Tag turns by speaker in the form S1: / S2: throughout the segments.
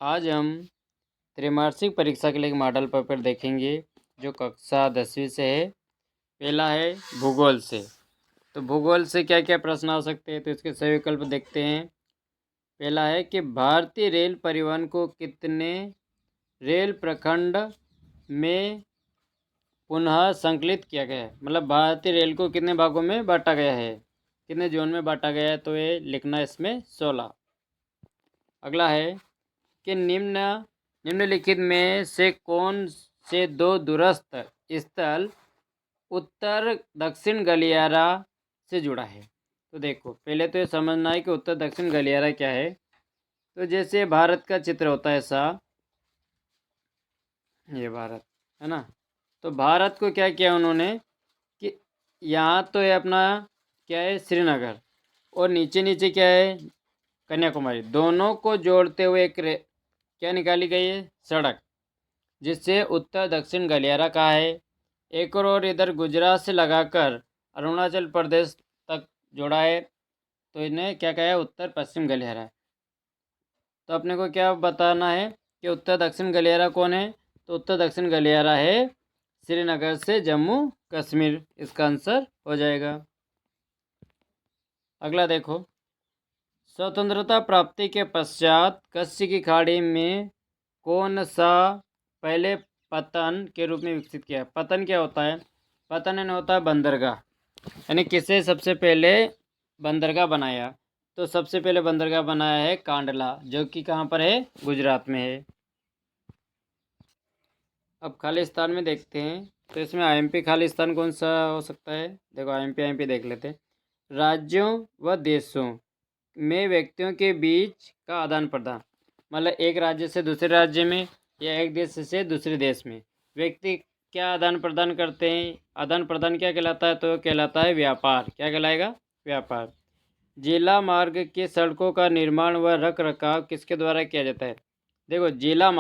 S1: आज हम त्रैमासिक परीक्षा के लिए एक मॉडल पेपर देखेंगे जो कक्षा 10वीं से है। पहला है भूगोल से। तो भूगोल से क्या क्या प्रश्न आ सकते हैं, तो इसके सही विकल्प देखते हैं। पहला है कि भारतीय रेल परिवहन को कितने रेल प्रखंड में पुनः संकलित किया गया है, मतलब भारतीय रेल को कितने भागों में बांटा गया है, कितने जोन में बांटा गया है, तो ये लिखना है इसमें 16। अगला है कि निम्नलिखित में से कौन से दो दूरस्थ स्थल उत्तर दक्षिण गलियारा से जुड़ा है। तो देखो, पहले तो ये समझना है कि उत्तर दक्षिण गलियारा क्या है। तो जैसे भारत का चित्र होता है ऐसा, ये भारत है ना। तो भारत को क्या किया उन्होंने कि यहाँ तो है अपना क्या है श्रीनगर, और नीचे नीचे क्या है कन्याकुमारी, दोनों को जोड़ते हुए एक क्या निकाली गई है सड़क, जिससे उत्तर दक्षिण गलियारा कहा है। एक और इधर गुजरात से लगाकर अरुणाचल प्रदेश तक जोड़ा है, तो इन्हें क्या कहा है उत्तर पश्चिम गलियारा। तो अपने को क्या बताना है कि उत्तर दक्षिण गलियारा कौन है, तो उत्तर दक्षिण गलियारा है श्रीनगर से जम्मू कश्मीर, इसका आंसर हो जाएगा। अगला देखो, स्वतंत्रता प्राप्ति के पश्चात कच्छ की खाड़ी में कौन सा पहले पतन के रूप में विकसित किया। पतन क्या होता है, पतन यानी होता है बंदरगाह, यानी किसे सबसे पहले बंदरगाह बनाया। तो सबसे पहले बंदरगाह बनाया है कांडला, जो कि कहाँ पर है, गुजरात में है। अब खालिस्तान में देखते हैं, तो इसमें आईएमपी खालिस्तान कौन सा हो सकता है। देखो आईएमपी देख लेते हैं। राज्यों व देशों में व्यक्तियों के बीच का आदान प्रदान, मतलब एक राज्य से दूसरे राज्य में या एक देश से दूसरे देश में व्यक्ति क्या आदान प्रदान करते हैं। आदान प्रदान क्या कहलाता है, तो कहलाता है व्यापार। क्या कहलाएगा, व्यापार। जिला मार्ग की सड़कों का निर्माण व रख रखाव किसके द्वारा किया जाता है। देखो जिला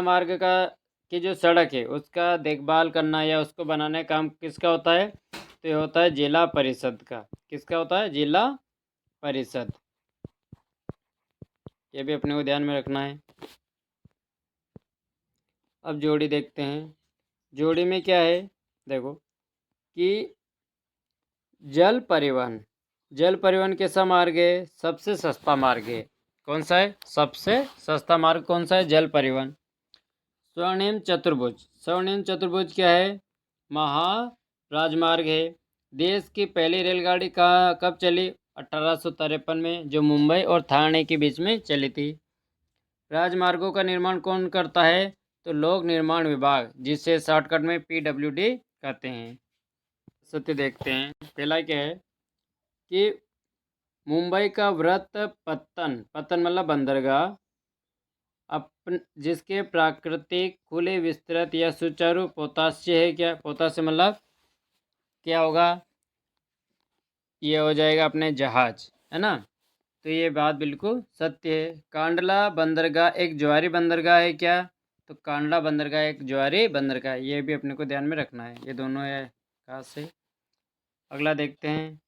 S1: मार्ग का की जो सड़क है उसका देखभाल करना या उसको बनाने का काम किसका होता है, तो ये होता है जिला परिषद का। किसका होता है, जिला परिषद। ये भी अपने को ध्यान में रखना है। अब जोड़ी देखते हैं। जोड़ी में क्या है, देखो कि जल परिवहन कैसा मार्ग है, सबसे सस्ता मार्ग है। कौन सा है, सबसे सस्ता मार्ग कौन सा है, जल परिवहन। स्वर्णिम चतुर्भुज क्या है, महा राजमार्ग है। देश की पहली रेलगाड़ी कब चली, 1853 में, जो मुंबई और ठाणे के बीच में चली थी। राजमार्गों का निर्माण कौन करता है, तो लोक निर्माण विभाग, जिसे शॉर्टकट में पीडब्ल्यूडी कहते हैं। सत्य देखते हैं। पहला क्या है कि मुंबई का वृत्त पत्तन मतलब बंदरगाह अपन जिसके प्राकृतिक खुले विस्तृत या सुचारू पोताश्य है। क्या पोताश्य मतलब क्या होगा, ये हो जाएगा अपने जहाज, है ना। तो ये बात बिल्कुल सत्य है। कांडला बंदरगाह एक ज्वारी बंदरगाह है क्या, तो कांडला बंदरगाह एक ज्वारी बंदरगाह है। ये भी अपने को ध्यान में रखना है, ये दोनों है खास से। अगला देखते हैं।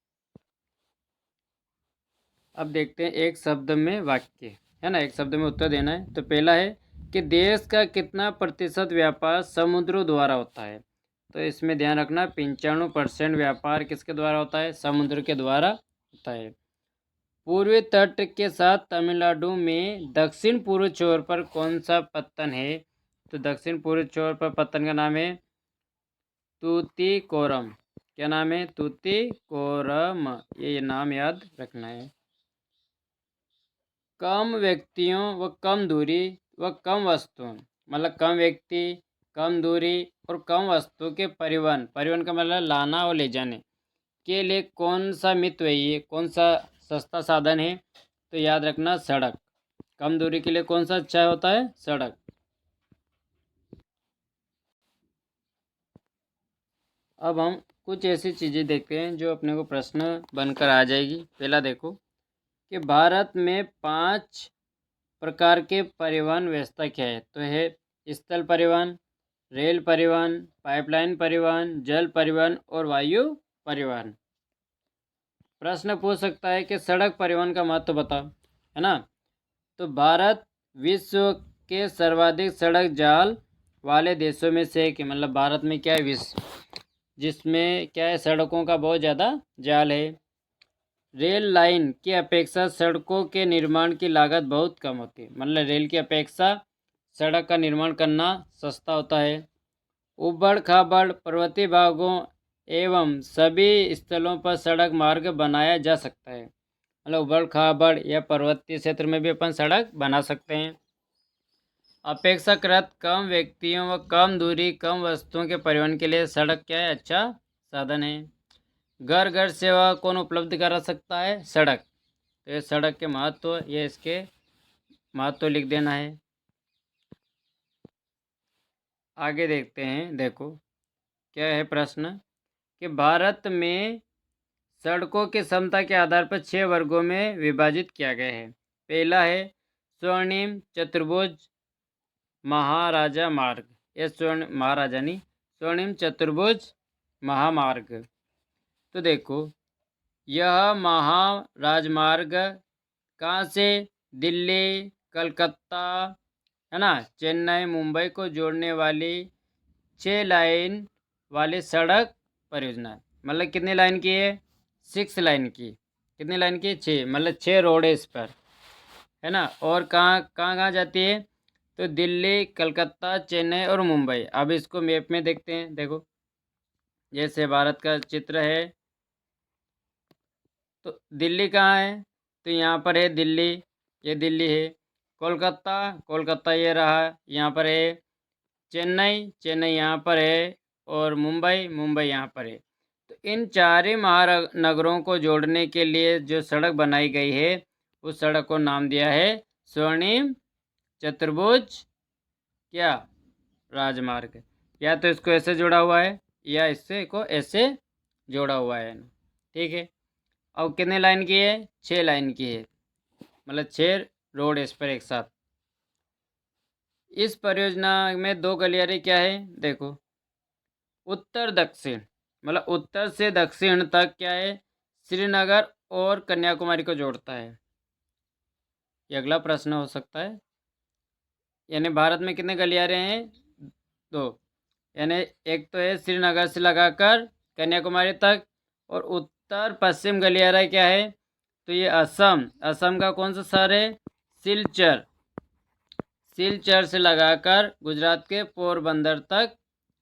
S1: अब देखते हैं एक शब्द में वाक्य, है ना, एक शब्द में उत्तर देना है। तो पहला है कि देश का कितना प्रतिशत व्यापार समुद्रों द्वारा होता है। तो इसमें ध्यान रखना 95% व्यापार किसके द्वारा होता है, समुद्र के द्वारा होता है। पूर्वी तट के साथ तमिलनाडु में दक्षिण पूर्व छोर पर कौन सा पत्तन है, तो दक्षिण पूर्व छोर पर पत्तन का नाम है तूतीकोरम। क्या नाम है, तूतीकोरम। ये नाम याद रखना है। कम व्यक्तियों व कम दूरी व कम वस्तुओं, मतलब कम व्यक्ति, कम दूरी और कम वस्तु के परिवहन का मतलब लाना और ले जाने के लिए कौन सा मित्र है, ये कौन सा सस्ता साधन है, तो याद रखना सड़क। कम दूरी के लिए कौन सा अच्छा होता है, सड़क। अब हम कुछ ऐसी चीज़ें देखते हैं जो अपने को प्रश्न बनकर आ जाएगी। पहला देखो कि भारत में 5 प्रकार के परिवहन व्यवस्था क्या है, तो है स्थल परिवहन, रेल परिवहन, पाइपलाइन परिवहन, जल परिवहन और वायु परिवहन। प्रश्न पूछ सकता है कि सड़क परिवहन का महत्व बताओ, है ना। तो भारत विश्व के सर्वाधिक सड़क जाल वाले देशों में से एक है। मतलब भारत में क्या है, विश्व जिसमें क्या है, सड़कों का बहुत ज़्यादा जाल है। रेल लाइन की अपेक्षा सड़कों के निर्माण की लागत बहुत कम होती है। मतलब रेल की अपेक्षा सड़क का निर्माण करना सस्ता होता है। उबड़ खाबड़ पर्वतीय भागों एवं सभी स्थलों पर सड़क मार्ग बनाया जा सकता है। मतलब उबड़ खाबड़ या पर्वतीय क्षेत्र में भी अपन सड़क बना सकते हैं। अपेक्षाकृत कम व्यक्तियों व कम दूरी कम वस्तुओं के परिवहन के लिए सड़क क्या है, अच्छा साधन है। घर घर सेवा कौन उपलब्ध करा सकता है, सड़क। तो ये सड़क के महत्व, ये इसके महत्व लिख देना है। आगे देखते हैं, देखो क्या है प्रश्न कि भारत में सड़कों की क्षमता के आधार पर 6 वर्गों में विभाजित किया गया है। पहला है स्वर्णिम चतुर्भुज महाराजा मार्ग। ये स्वर्ण महाराजा नहीं, स्वर्णिम चतुर्भुज महामार्ग। तो देखो यह महाराजमार्ग कहाँ से, दिल्ली कलकत्ता है ना, चेन्नई मुंबई को जोड़ने वाली 6 लाइन वाली सड़क परियोजना है। मतलब कितनी लाइन की है, 6 लाइन की। कितनी लाइन की, 6। मतलब 6 रोड है इस पर, है ना। और कहाँ कहाँ कहाँ जाती है, तो दिल्ली कलकत्ता चेन्नई और मुंबई। अब इसको मैप में देखते हैं, देखो जैसे भारत का चित्र है, तो दिल्ली कहाँ है, तो यहाँ पर है दिल्ली, ये दिल्ली है। कोलकाता, कोलकाता ये रहा, यहाँ पर है। चेन्नई, चेन्नई यहाँ पर है। और मुंबई, मुंबई यहाँ पर है। तो इन 4 ही महानगरों को जोड़ने के लिए जो सड़क बनाई गई है, उस सड़क को नाम दिया है स्वर्णिम चतुर्भुज क्या, राजमार्ग। या तो इसको ऐसे जोड़ा हुआ है या इससे को ऐसे जोड़ा हुआ है, ठीक है। अब कितने लाइन की है, 6 लाइन की है। मतलब 6 रोड इस पर एक साथ। इस परियोजना में 2 गलियारे क्या है, देखो उत्तर दक्षिण। मतलब उत्तर से दक्षिण तक क्या है, श्रीनगर और कन्याकुमारी को जोड़ता है। ये अगला प्रश्न हो सकता है। यानी भारत में कितने गलियारे हैं, 2। यानी एक तो है श्रीनगर से लगाकर कन्याकुमारी तक, और उत्तर पश्चिम गलियारा क्या है, तो ये असम, असम का कौन सा शहर है, सिलचर। सिलचर से लगाकर गुजरात के पोरबंदर तक,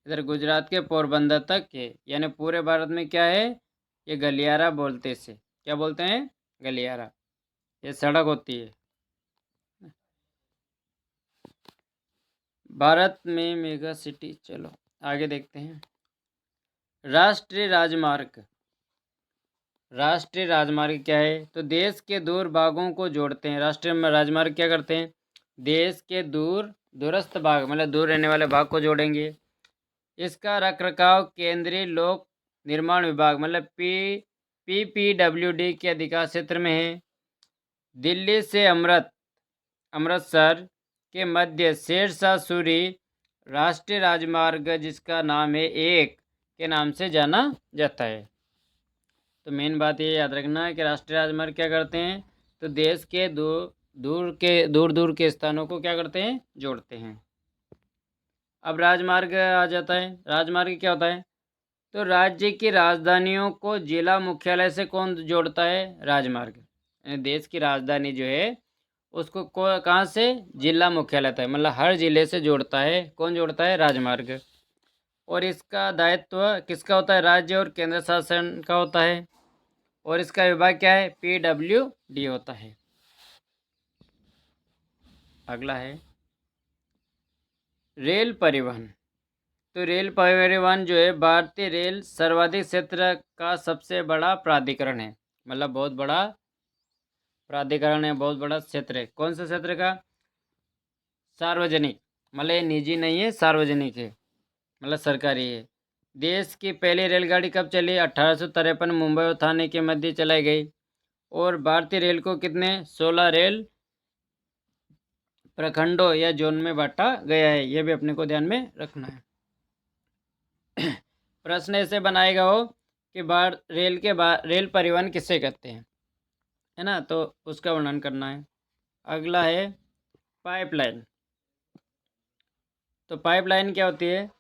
S1: इधर गुजरात के पोरबंदर तक है। यानी पूरे भारत में क्या है, ये गलियारा बोलते इसे, क्या बोलते हैं, गलियारा। ये सड़क होती है। भारत में मेगा सिटी, चलो आगे देखते हैं। राष्ट्रीय राजमार्ग। राष्ट्रीय राजमार्ग क्या है, तो देश के दूर भागों को जोड़ते हैं। राष्ट्रीय राजमार्ग क्या करते हैं, देश के दूरस्थ भाग, मतलब दूर रहने वाले भाग को जोड़ेंगे। इसका रखरखाव केंद्रीय लोक निर्माण विभाग, मतलब PPWD के अधिकार क्षेत्र में है। दिल्ली से अमृतसर के मध्य शेरशाह सूरी राष्ट्रीय राजमार्ग, जिसका नाम है 1 के नाम से जाना जाता है। तो मेन बात ये याद रखना है कि राष्ट्रीय राजमार्ग क्या करते हैं, तो देश के दूर दूर के स्थानों को क्या करते हैं, जोड़ते हैं। अब राजमार्ग आ जाता है। राजमार्ग क्या होता है, तो राज्य की राजधानियों को जिला मुख्यालय से कौन जोड़ता है, राजमार्ग। यानी देश की राजधानी जो है उसको कहाँ से, जिला मुख्यालय तक, मतलब हर जिले से जोड़ता है। कौन जोड़ता है, राजमार्ग। और इसका दायित्व किसका होता है, राज्य और केंद्र शासन का होता है। और इसका विभाग क्या है, PWD होता है। अगला है रेल परिवहन। तो रेल परिवहन जो है भारतीय रेल सर्वाधिक क्षेत्र का सबसे बड़ा प्राधिकरण है। मतलब बहुत बड़ा प्राधिकरण है, बहुत बड़ा क्षेत्र है। कौन सा क्षेत्र का, सार्वजनिक। मतलब ये निजी नहीं है, सार्वजनिक है, मतलब सरकारी है। देश की पहली रेलगाड़ी कब चली, 1853 मुंबई और थाने के मध्य चलाई गई। और भारतीय रेल को कितने, 16 रेल प्रखंडों या जोन में बांटा गया है। यह भी अपने को ध्यान में रखना है। प्रश्न ऐसे बनाएगा हो कि रेल परिवहन किसे कहते हैं, है ना, तो उसका वर्णन करना है। अगला है पाइपलाइन। तो पाइपलाइन क्या होती है?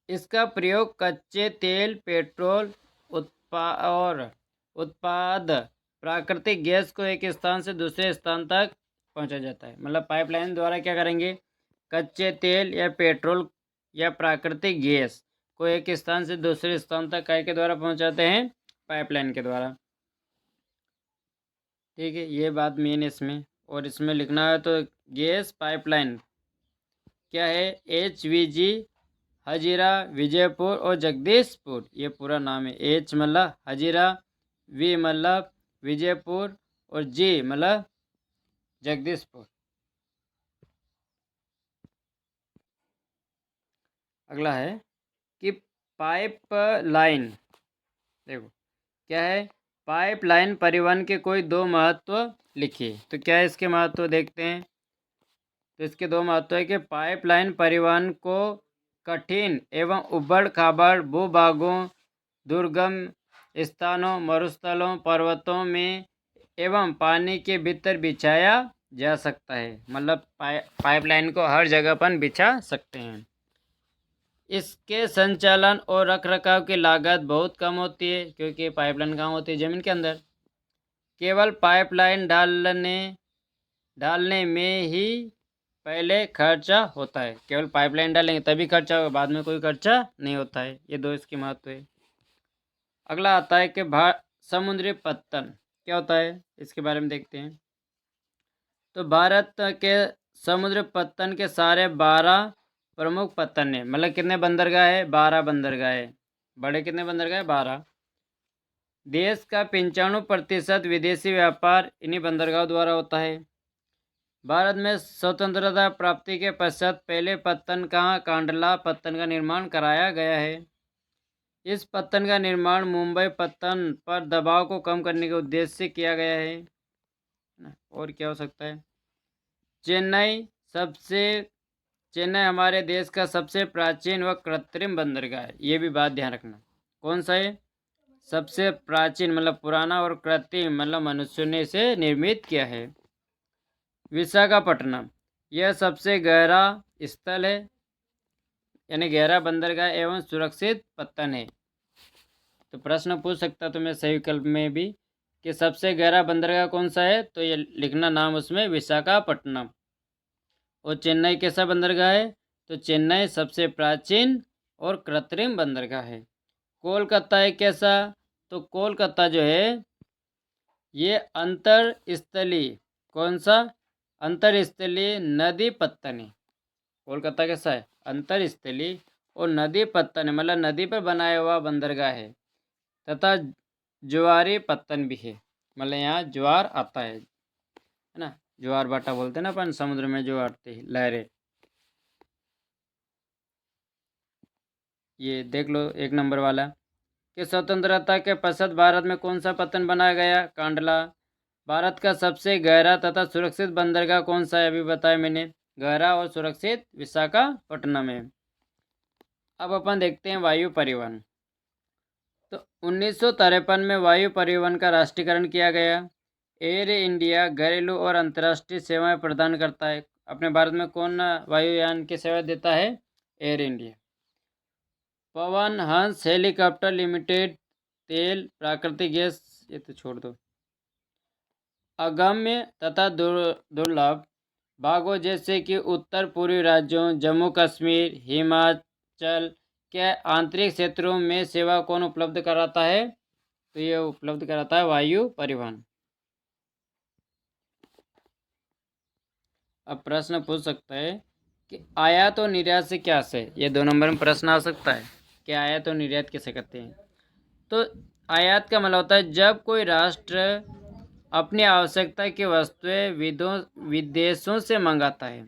S1: इसका प्रयोग कच्चे तेल, पेट्रोल उत्पाद प्राकृतिक गैस को एक स्थान से दूसरे स्थान तक पहुंचा जाता है। मतलब पाइपलाइन द्वारा क्या करेंगे? कच्चे तेल या पेट्रोल या प्राकृतिक गैस को एक स्थान से दूसरे स्थान तक काय के द्वारा पहुंचाते हैं? पाइपलाइन के द्वारा। ठीक है, ये बात मेन इसमें। और इसमें लिखना है तो गैस पाइपलाइन क्या है? HVG हजीरा, विजयपुर और जगदीशपुर, ये पूरा नाम है। H मतलब हजीरा, V मतलब विजयपुर और G मतलब जगदीशपुर। अगला है कि पाइपलाइन, देखो क्या है? पाइपलाइन परिवहन के कोई दो महत्व लिखिए। तो क्या है इसके महत्व? देखते हैं। तो इसके दो महत्व है कि पाइपलाइन परिवहन को कठिन एवं उबड़ खाबड़ भूभागों, दुर्गम स्थानों, मरुस्थलों, पर्वतों में एवं पानी के भीतर बिछाया जा सकता है। मतलब पाइपलाइन को हर जगह पर बिछा सकते हैं। इसके संचालन और रखरखाव की लागत बहुत कम होती है, क्योंकि पाइपलाइन कहाँ होती है? जमीन के अंदर। केवल पाइपलाइन डालने में ही पहले खर्चा होता है। केवल पाइपलाइन डालेंगे तभी खर्चा होगा, बाद में कोई खर्चा नहीं होता है। ये दो इसके महत्व है। अगला आता है कि समुद्री पत्तन क्या होता है, इसके बारे में देखते हैं। तो भारत के समुद्र पत्तन के सारे 12 प्रमुख पत्तन है। मतलब कितने बंदरगाह है? 12 बंदरगाह है। बड़े कितने बंदरगाह है? 12। देश का 95% विदेशी व्यापार इन्हीं बंदरगाहों द्वारा होता है। भारत में स्वतंत्रता प्राप्ति के पश्चात पहले पत्तन कहाँ? कांडला पत्तन का निर्माण कराया गया है। इस पत्तन का निर्माण मुंबई पत्तन पर दबाव को कम करने के उद्देश्य से किया गया है। और क्या हो सकता है? चेन्नई हमारे देश का सबसे प्राचीन व कृत्रिम बंदरगाह है। ये भी बात ध्यान रखना। कौन सा है? सबसे प्राचीन मतलब पुराना, और कृत्रिम मतलब मनुष्य ने इसे निर्मित किया है। विशाखापट्टनम यह सबसे गहरा स्थल है, यानी गहरा बंदरगाह एवं सुरक्षित पत्तन है। तो प्रश्न पूछ सकता तुम्हें सही विकल्प में भी कि सबसे गहरा बंदरगाह कौन सा है? तो ये लिखना नाम उसमें विशाखापट्टनम। और चेन्नई कैसा बंदरगाह है? तो चेन्नई सबसे प्राचीन और कृत्रिम बंदरगाह है। कोलकाता है कैसा? तो कोलकाता जो है ये अंतरस्थलीय, कौन सा? अंतरस्थलीय नदी पत्तन है। कोलकाता कैसा है? अंतरस्थलीय और नदी पत्तन है, मतलब नदी पर बनाया हुआ बंदरगाह है। तथा ज्वारी पत्तन भी है, मतलब यहाँ ज्वार आता है ना, ज्वार भाटा बोलते हैं ना अपन, समुद्र में जो आती है लहरें। ये देख लो 1 नंबर वाला कि स्वतंत्रता के पश्चात भारत में कौन सा पत्तन बनाया गया? कांडला। भारत का सबसे गहरा तथा सुरक्षित बंदरगाह कौन सा है? अभी बताया मैंने, गहरा और सुरक्षित विशाखापट्टनम है। अब अपन देखते हैं वायु परिवहन। तो 1953 में वायु परिवहन का राष्ट्रीयकरण किया गया। एयर इंडिया घरेलू और अंतर्राष्ट्रीय सेवाएं प्रदान करता है। अपने भारत में कौन वायुयान की सेवा देता है? Air India. Pawan Hans helicopter limited तेल, प्राकृतिक गैस, ये तो छोड़ दो। अगम्य तथा दुर्लभ भागों जैसे कि उत्तर पूर्वी राज्यों, जम्मू कश्मीर, हिमाचल के आंतरिक क्षेत्रों में सेवा कौन उपलब्ध कराता है? तो ये उपलब्ध कराता है वायु परिवहन। अब प्रश्न पूछ सकता है कि आयात और निर्यात से क्या से? ये 2 नंबर में प्रश्न आ सकता है कि आयात और निर्यात कैसे करते हैं। तो आयात का मतलब होता है जब कोई राष्ट्र अपनी आवश्यकता की वस्तुएं विदेशों से मंगाता है।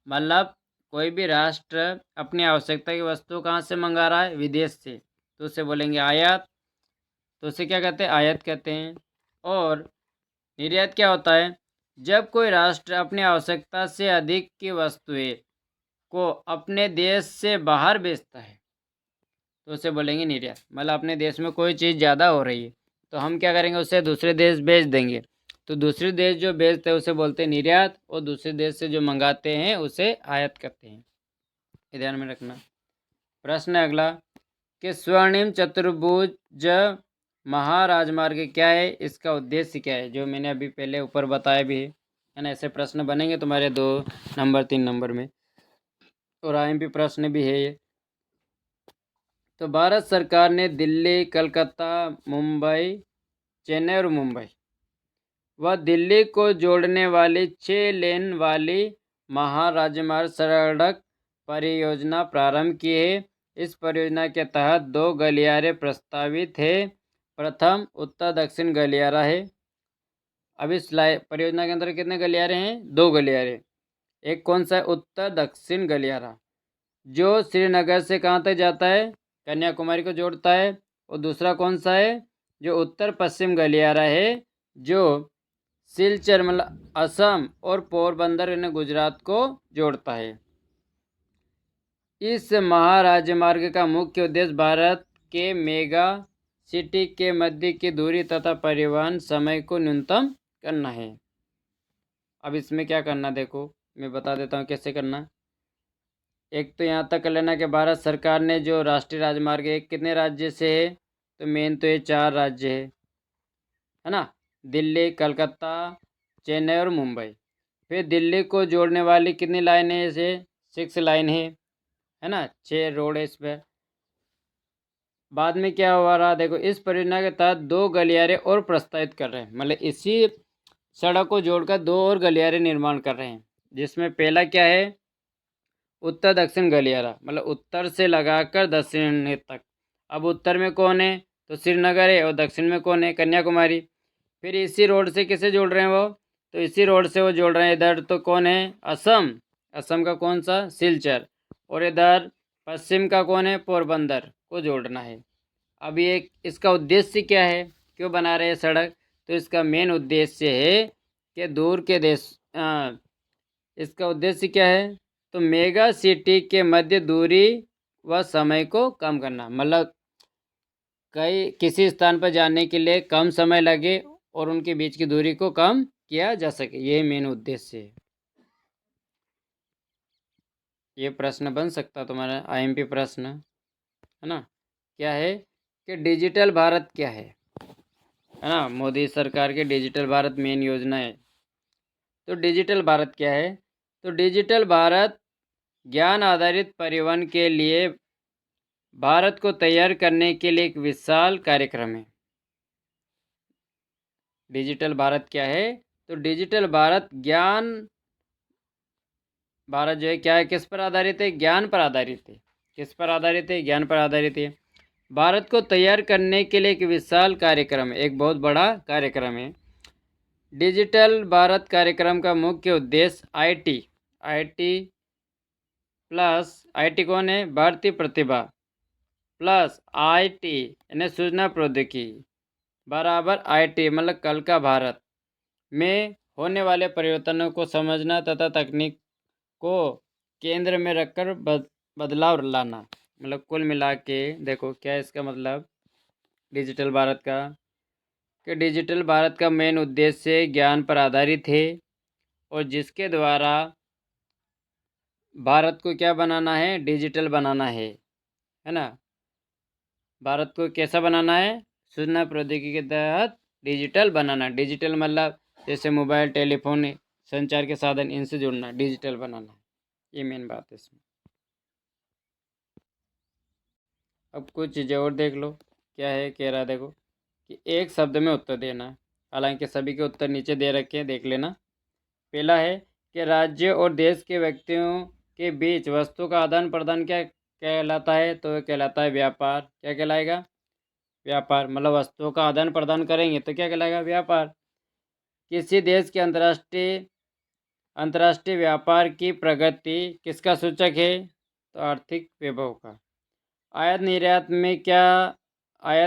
S1: मतलब कोई भी राष्ट्र अपनी आवश्यकता की वस्तु कहाँ से मंगा रहा है? विदेश से, तो उसे बोलेंगे आयात। तो उसे क्या कहते हैं? आयात कहते हैं। और निर्यात क्या होता है? जब कोई राष्ट्र अपनी आवश्यकता से अधिक की वस्तुएं को अपने देश से बाहर बेचता है तो उसे बोलेंगे निर्यात। मतलब अपने देश में कोई चीज़ ज़्यादा हो रही है तो हम क्या करेंगे? उसे दूसरे देश बेच देंगे, तो दूसरे देश जो बेचते हैं उसे बोलते हैं निर्यात, और दूसरे देश से जो मंगाते हैं उसे आयात करते हैं। ये ध्यान में रखना। प्रश्न है अगला कि स्वर्णिम चतुर्भुज महाराजमार्ग क्या है, इसका उद्देश्य क्या है, जो मैंने अभी पहले ऊपर बताया भी है ना। ऐसे प्रश्न बनेंगे तुम्हारे 2 नंबर 3 नंबर में, और IMP प्रश्न भी है ये। तो भारत सरकार ने दिल्ली, कलकत्ता, मुंबई, चेन्नई और मुंबई व दिल्ली को जोड़ने वाली 6 लेन वाली महाराजमार्ग सड़क परियोजना प्रारंभ की है। इस परियोजना के तहत 2 गलियारे प्रस्तावित है। प्रथम उत्तर दक्षिण गलियारा है। अब इस परियोजना के अंदर कितने गलियारे हैं? 2 गलियारे। एक कौन सा है? उत्तर दक्षिण गलियारा, जो श्रीनगर से कहाँ तक जाता है? कन्याकुमारी को जोड़ता है। और दूसरा कौन सा है? जो उत्तर पश्चिम गलियारा है, जो सिलचर मतलब असम और पोरबंदर यानी गुजरात को जोड़ता है। इस महाराजमार्ग का मुख्य उद्देश्य भारत के मेगा सिटी के मध्य की दूरी तथा परिवहन समय को न्यूनतम करना है। अब इसमें क्या करना, देखो मैं बता देता हूँ कैसे करना। एक तो यहाँ तक कर लेना कि भारत सरकार ने जो राष्ट्रीय राजमार्ग है कितने राज्य से है, तो मेन तो ये 4 राज्य है ना, दिल्ली, कलकत्ता, चेन्नई और मुंबई। फिर दिल्ली को जोड़ने वाली कितनी लाइन है? इसे 6 लाइन है ना, 6 रोड है इस पर। बाद में क्या हो रहा, देखो इस परियोजना के तहत 2 गलियारे और प्रस्तावित कर रहे हैं, मतलब इसी सड़क को जोड़कर 2 और गलियारे निर्माण कर रहे हैं। जिसमें पहला क्या है? उत्तर दक्षिण गलियारा, मतलब उत्तर से लगाकर दक्षिण तक। अब उत्तर में कौन है? तो श्रीनगर है, और दक्षिण में कौन है? कन्याकुमारी। फिर इसी रोड से किसे जोड़ रहे हैं वो? तो इसी रोड से वो जोड़ रहे हैं। इधर तो कौन है? असम। असम का कौन सा? सिलचर। और इधर पश्चिम का कौन है? पोरबंदर को जोड़ना है। अब ये इसका उद्देश्य क्या है, क्यों बना रहे हैं सड़क? तो इसका मेन उद्देश्य है कि दूर के देश इसका उद्देश्य क्या है? तो मेगा सिटी के मध्य दूरी व समय को कम करना, मतलब किसी स्थान पर जाने के लिए कम समय लगे और उनके बीच की दूरी को कम किया जा सके, ये मेन उद्देश्य है। ये प्रश्न बन सकता तुम्हारा IMP प्रश्न, है ना। क्या है कि डिजिटल भारत क्या है ना। मोदी सरकार के डिजिटल भारत मेन योजना है। तो डिजिटल भारत क्या है? तो डिजिटल भारत ज्ञान आधारित परिवहन के लिए भारत को तैयार करने के लिए एक विशाल कार्यक्रम है। डिजिटल भारत क्या है? तो डिजिटल भारत ज्ञान भारत जो है क्या है, किस पर आधारित है? ज्ञान पर आधारित है। किस पर आधारित है? ज्ञान पर आधारित है। भारत को तैयार करने के लिए एक विशाल कार्यक्रम है, एक बहुत बड़ा कार्यक्रम है। डिजिटल भारत कार्यक्रम का मुख्य उद्देश्य आईटी प्लस आईटी कौन है? भारतीय प्रतिभा प्लस आईटी यानी सूचना प्रौद्योगिकी बराबर आईटी मतलब कल का भारत में होने वाले परिवर्तनों को समझना तथा तकनीक को केंद्र में रखकर बदलाव लाना। मतलब कुल मिला के देखो क्या है इसका मतलब डिजिटल भारत का, कि डिजिटल भारत का मेन उद्देश्य ज्ञान पर आधारित है, और जिसके द्वारा भारत को क्या बनाना है? डिजिटल बनाना है ना। भारत को कैसा बनाना है? सूचना प्रौद्योगिकी के तहत डिजिटल बनाना। डिजिटल मतलब जैसे मोबाइल, टेलीफोन, संचार के साधन, इनसे जुड़ना, डिजिटल बनाना, ये मेन बात है इसमें। अब कुछ चीज़ें और देख लो। क्या है कह रहा है, देखो कि एक शब्द में उत्तर देना है। हालांकि सभी के उत्तर नीचे दे रखे हैं, देख लेना। पहला है कि राज्य और देश के व्यक्तियों के बीच वस्तु का आदान प्रदान क्या कहलाता है? तो कहलाता है व्यापार। क्या कहलाएगा? व्यापार। मतलब वस्तुओं का आदान प्रदान करेंगे तो क्या कहलाएगा? व्यापार। किसी देश के अंतर्राष्ट्रीय व्यापार की प्रगति किसका सूचक है? तो आर्थिक वैभव का। आयात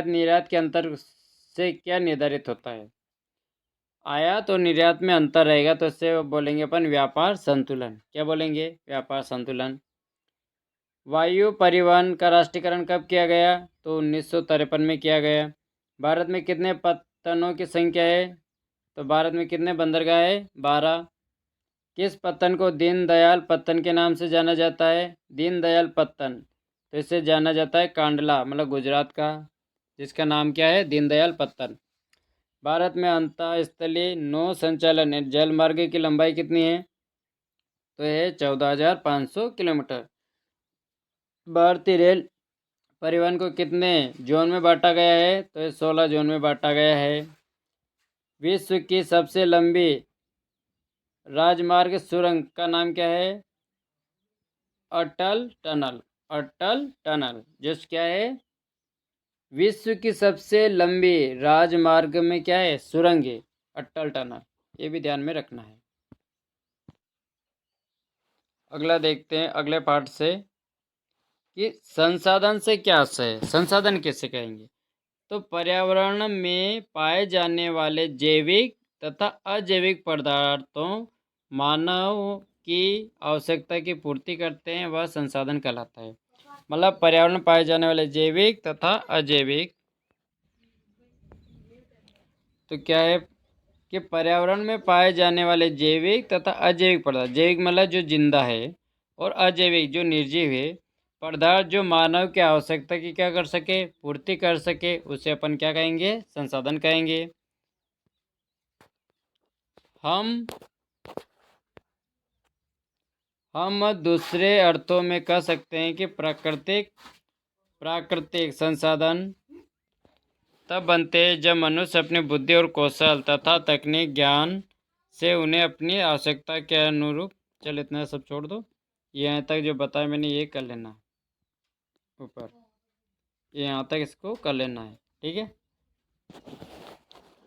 S1: निर्यात के अंतर से क्या निर्धारित होता है? आयात और निर्यात में अंतर रहेगा तो इससे बोलेंगे अपन व्यापार संतुलन। क्या बोलेंगे? व्यापार संतुलन। वायु परिवहन का राष्ट्रीयकरण कब किया गया? तो 1953 में किया गया। भारत में कितने पत्तनों की संख्या है? तो भारत में कितने बंदरगाह है? 12। किस पत्तन को दीनदयाल पत्तन के नाम से जाना जाता है? दीनदयाल पत्तन, तो इसे जाना जाता है कांडला, मतलब गुजरात का, जिसका नाम क्या है? दीनदयाल पत्तन। भारत में अंतःस्थलीय नौ संचालन जल मार्ग की लंबाई कितनी है? तो यह 14,500 किलोमीटर। भारतीय रेल परिवहन को कितने जोन में बांटा गया है? तो ये 16 जोन में बांटा गया है। विश्व की सबसे लंबी राजमार्ग सुरंग का नाम क्या है? अटल टनल। अटल टनल जो क्या है? विश्व की सबसे लंबी राजमार्ग में क्या है? सुरंग है, अटल टनल। ये भी ध्यान में रखना है। अगला देखते हैं अगले पार्ट से कि संसाधन से क्या आशय है। संसाधन किसे कहेंगे? तो पर्यावरण में पाए जाने वाले जैविक तथा अजैविक पदार्थों मानव की आवश्यकता की पूर्ति करते हैं, वह संसाधन कहलाता है। मतलब पर्यावरण में पाए जाने वाले जैविक तथा अजैविक, तो क्या है कि पर्यावरण में पाए जाने वाले जैविक तथा अजैविक पदार्थ, जैविक मतलब जो जिंदा है और अजैविक जो निर्जीव है पदार्थ, जो मानव की आवश्यकता की क्या कर सके? पूर्ति कर सके, उसे अपन क्या कहेंगे? संसाधन कहेंगे। हम दूसरे अर्थों में कह सकते हैं कि प्राकृतिक संसाधन तब बनते हैं जब मनुष्य अपनी बुद्धि और कौशल तथा तकनीक ज्ञान से उन्हें अपनी आवश्यकता के अनुरूप। चल इतना सब छोड़ दो, यहाँ तक जो बताया मैंने ये कर लेना है, ऊपर यहाँ तक इसको कर लेना है, ठीक है।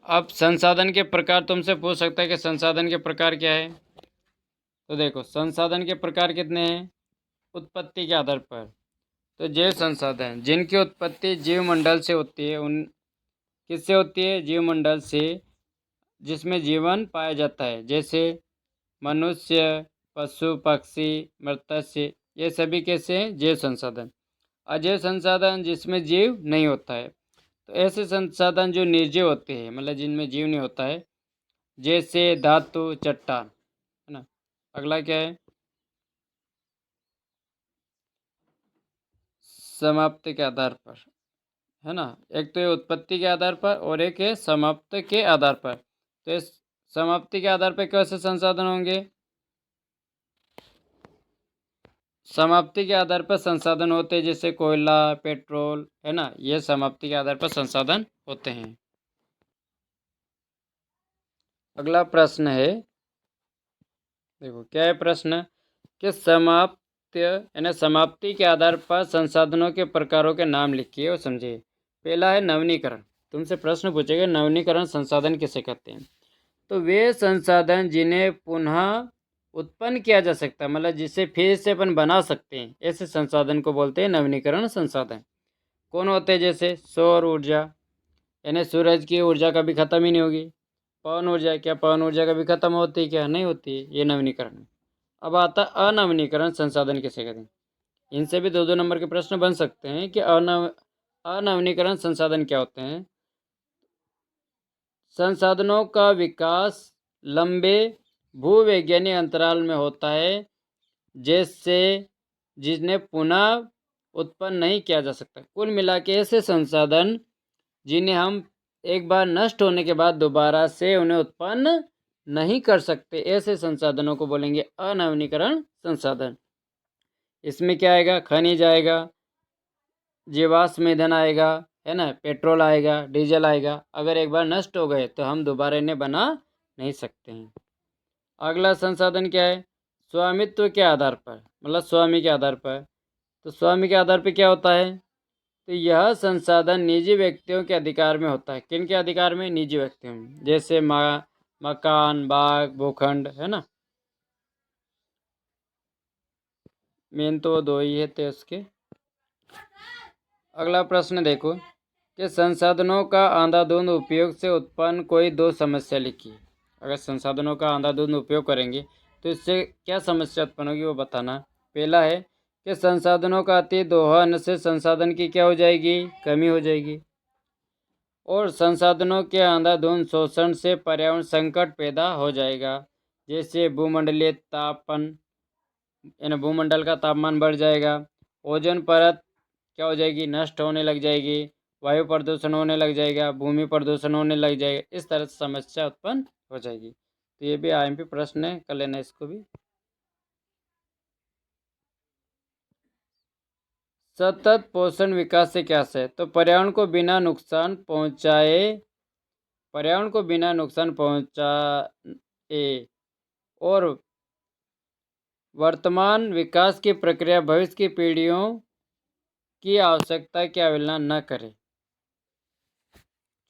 S1: अब संसाधन के प्रकार तुमसे पूछ सकता है कि संसाधन के प्रकार क्या है। तो देखो संसाधन के प्रकार कितने हैं? उत्पत्ति के आधार पर, तो जैव संसाधन जिनकी उत्पत्ति जीवमंडल से होती है, उन किससे होती है? जीवमंडल से, जिसमें जीवन पाया जाता है, जैसे मनुष्य, पशु पक्षी, मत्स्य, ये सभी कैसे हैं? जैव संसाधन। अजैव संसाधन जिसमें जीव नहीं होता है, तो ऐसे संसाधन जो निर्जीव होते हैं, मतलब जिनमें जीव नहीं होता है, जैसे धातु, चट्टान, है ना। अगला क्या है? समाप्ति के आधार पर, है ना। एक तो ये उत्पत्ति के आधार पर और एक है समाप्ति के आधार पर। तो इस समाप्ति के आधार पर कैसे संसाधन होंगे? समाप्ति के आधार पर संसाधन होते हैं, जैसे कोयला, पेट्रोल, है ना, ये समाप्ति के आधार पर संसाधन होते हैं। अगला प्रश्न है, देखो क्या है प्रश्न कि समाप्ति के आधार पर संसाधनों के प्रकारों के नाम लिखिए और समझिए। पहला है नवीनीकरण। तुमसे प्रश्न पूछेगा नवीनीकरण संसाधन किसे कहते हैं? तो वे संसाधन जिन्हें पुनः उत्पन्न किया जा सकता है, मतलब जिसे फिर से अपन बना सकते हैं, ऐसे संसाधन को बोलते हैं नवीनीकरण संसाधन। कौन होते हैं? जैसे सौर ऊर्जा, यानी सूरज की ऊर्जा कभी खत्म ही नहीं होगी। पवन ऊर्जा, क्या पवन ऊर्जा कभी खत्म होती है? क्या नहीं होती है, ये नवीनीकरण। अब आता अनवीनीकरण संसाधन किसे कहते हैं? इनसे भी 2-2 नंबर के प्रश्न बन सकते हैं कि अनवीनीकरण संसाधन क्या होते हैं। संसाधनों का विकास लंबे भूवैज्ञानिक अंतराल में होता है, जैसे जिन्हें पुनः उत्पन्न नहीं किया जा सकता। कुल मिला के ऐसे संसाधन जिन्हें हम एक बार नष्ट होने के बाद दोबारा से उन्हें उत्पन्न नहीं कर सकते, ऐसे संसाधनों को बोलेंगे अनवीनीकरण संसाधन। इसमें क्या आएगा? खनिज आएगा, जीवाश्म ईंधन आएगा, है ना, पेट्रोल आएगा, डीजल आएगा। अगर एक बार नष्ट हो गए तो हम दोबारा इन्हें बना नहीं सकते हैं। अगला संसाधन क्या है? स्वामित्व के आधार पर, मतलब स्वामी के आधार पर। तो स्वामी के आधार पर क्या होता है? तो यह संसाधन निजी व्यक्तियों के अधिकार में होता है। किन के अधिकार में? निजी व्यक्तियों में, जैसे मकान, बाग, भूखंड, है ना। मेन तो दो ही है थे उसके। अगला प्रश्न देखो कि संसाधनों का अंधाधुंध उपयोग से उत्पन्न कोई दो समस्या लिखी। अगर संसाधनों का अंधाधुंध उपयोग करेंगे तो इससे क्या समस्या उत्पन्न होगी वो बताना। पहला है कि संसाधनों का अति दोहन से संसाधन की क्या हो जाएगी? कमी हो जाएगी। और संसाधनों के अंधाधुंध शोषण से पर्यावरण संकट पैदा हो जाएगा, जैसे भूमंडलीय तापन यानी भूमंडल का तापमान बढ़ जाएगा, ओजोन परत क्या हो जाएगी, नष्ट होने लग जाएगी, वायु प्रदूषण होने लग जाएगा, भूमि प्रदूषण होने लग जाएगा, इस तरह से समस्या उत्पन्न हो जाएगी। तो ये भी आईएमपी प्रश्न है, कर लेना इसको भी। सतत पोषण विकास से क्या है? तो पर्यावरण को बिना नुकसान पहुंचाए और वर्तमान विकास की प्रक्रिया भविष्य की पीढ़ियों की आवश्यकता की अवहेलना न करे।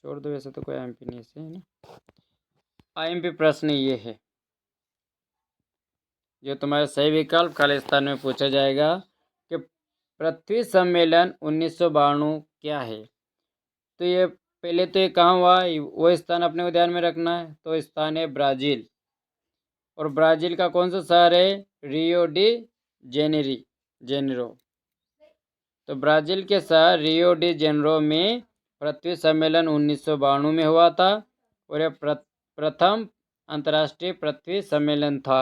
S1: छोड़ दो, वैसे तो कोई आईएमपी नहीं है ना। आईएमपी प्रश्न ये है जो तुम्हारे सही विकल्प खाली स्थान में पूछा जाएगा कि पृथ्वी सम्मेलन 1992 क्या है? तो ये पहले तो ये कहाँ हुआ, वो स्थान अपने को ध्यान में रखना है। तो स्थान है ब्राज़ील, और ब्राज़ील का कौन सा शहर है? Rio de Janeiro. तो ब्राज़ील के शहर रियो डी जेनेरो में पृथ्वी सम्मेलन 1992 में हुआ था, और यह प्रथम अंतर्राष्ट्रीय पृथ्वी सम्मेलन था।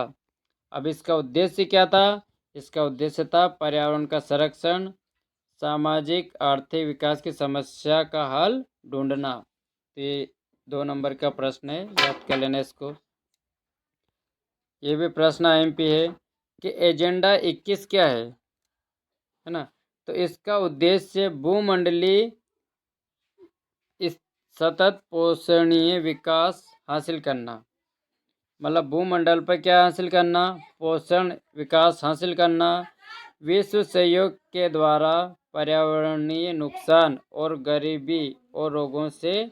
S1: अब इसका उद्देश्य क्या था? इसका उद्देश्य था पर्यावरण का संरक्षण, सामाजिक आर्थिक विकास की समस्या का हल ढूंढना। तो ये 2 नंबर का प्रश्न है, याद कर लेना इसको। ये भी प्रश्न आईएमपी है कि एजेंडा 21 क्या है ना? तो इसका उद्देश्य भूमंडलीय सतत पोषणीय विकास हासिल करना, मतलब भूमंडल पर क्या हासिल करना? पोषण विकास हासिल करना, विश्व सहयोग के द्वारा पर्यावरणीय नुकसान और गरीबी और रोगों से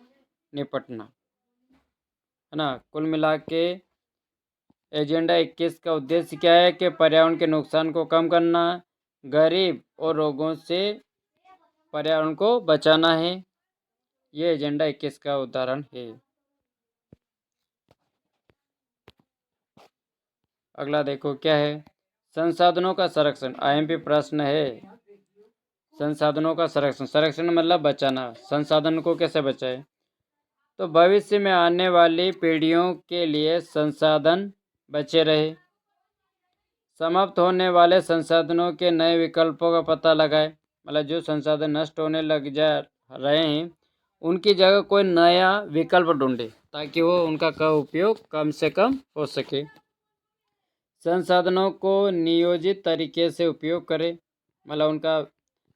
S1: निपटना, है ना। कुल मिला के एजेंडा 21 का उद्देश्य क्या है कि पर्यावरण के नुकसान को कम करना, गरीब और रोगों से पर्यावरण को बचाना है। ये एजेंडा 21 का उदाहरण है। अगला देखो क्या है, संसाधनों का संरक्षण। आईएमपी प्रश्न है, संसाधनों का संरक्षण मतलब बचाना। संसाधन को कैसे बचाए? तो भविष्य में आने वाली पीढ़ियों के लिए संसाधन बचे रहे, समाप्त होने वाले संसाधनों के नए विकल्पों का पता लगाए, मतलब जो संसाधन नष्ट होने लग जा रहे हैं उनकी जगह कोई नया विकल्प ढूंढे ताकि वो उनका उपयोग कम से कम हो सके। संसाधनों को नियोजित तरीके से उपयोग करें, मतलब उनका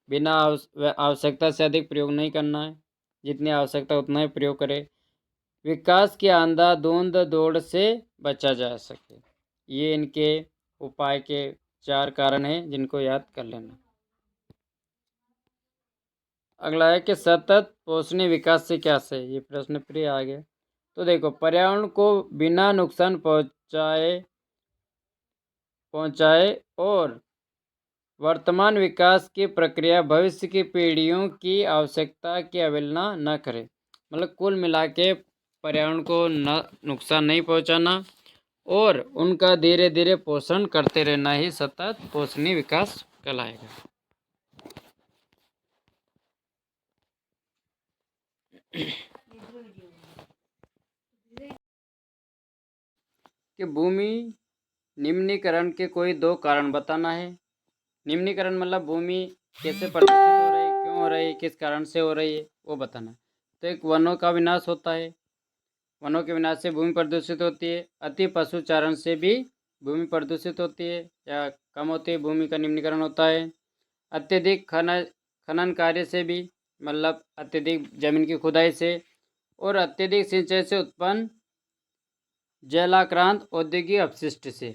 S1: बिना आवश्यकता से अधिक प्रयोग नहीं करना है, जितनी आवश्यकता उतना ही प्रयोग करें। विकास की अंधाधुंध दौड़ से बचा जा सके। ये इनके उपाय के 4 कारण हैं जिनको याद कर लेना। अगला है कि सतत पोषणीय विकास से क्या है? ये प्रश्न प्रिय आ गया। तो देखो, पर्यावरण को बिना नुकसान पहुंचाए और वर्तमान विकास की प्रक्रिया भविष्य की पीढ़ियों की आवश्यकता की अवहेलना न करे, मतलब कुल मिला के पर्यावरण को नुकसान नहीं पहुंचाना और उनका धीरे धीरे पोषण करते रहना ही सतत पोषणीय विकास कहलाएगा। कि भूमि निम्नीकरण के कोई 2 कारण बताना है। निम्नीकरण मतलब भूमि कैसे प्रदूषित हो रही है, क्यों हो रही है, किस कारण से हो रही है, वो बताना। तो एक वनों का विनाश होता है, वनों के विनाश से भूमि प्रदूषित होती है। अति पशुचारण से भी भूमि प्रदूषित होती है या कम होती है, भूमि का निम्नीकरण होता है। अत्यधिक खनन कार्य से भी, मतलब अत्यधिक जमीन की खुदाई से, और अत्यधिक सिंचाई से उत्पन्न जलाक्रांत औद्योगिक अपशिष्ट से,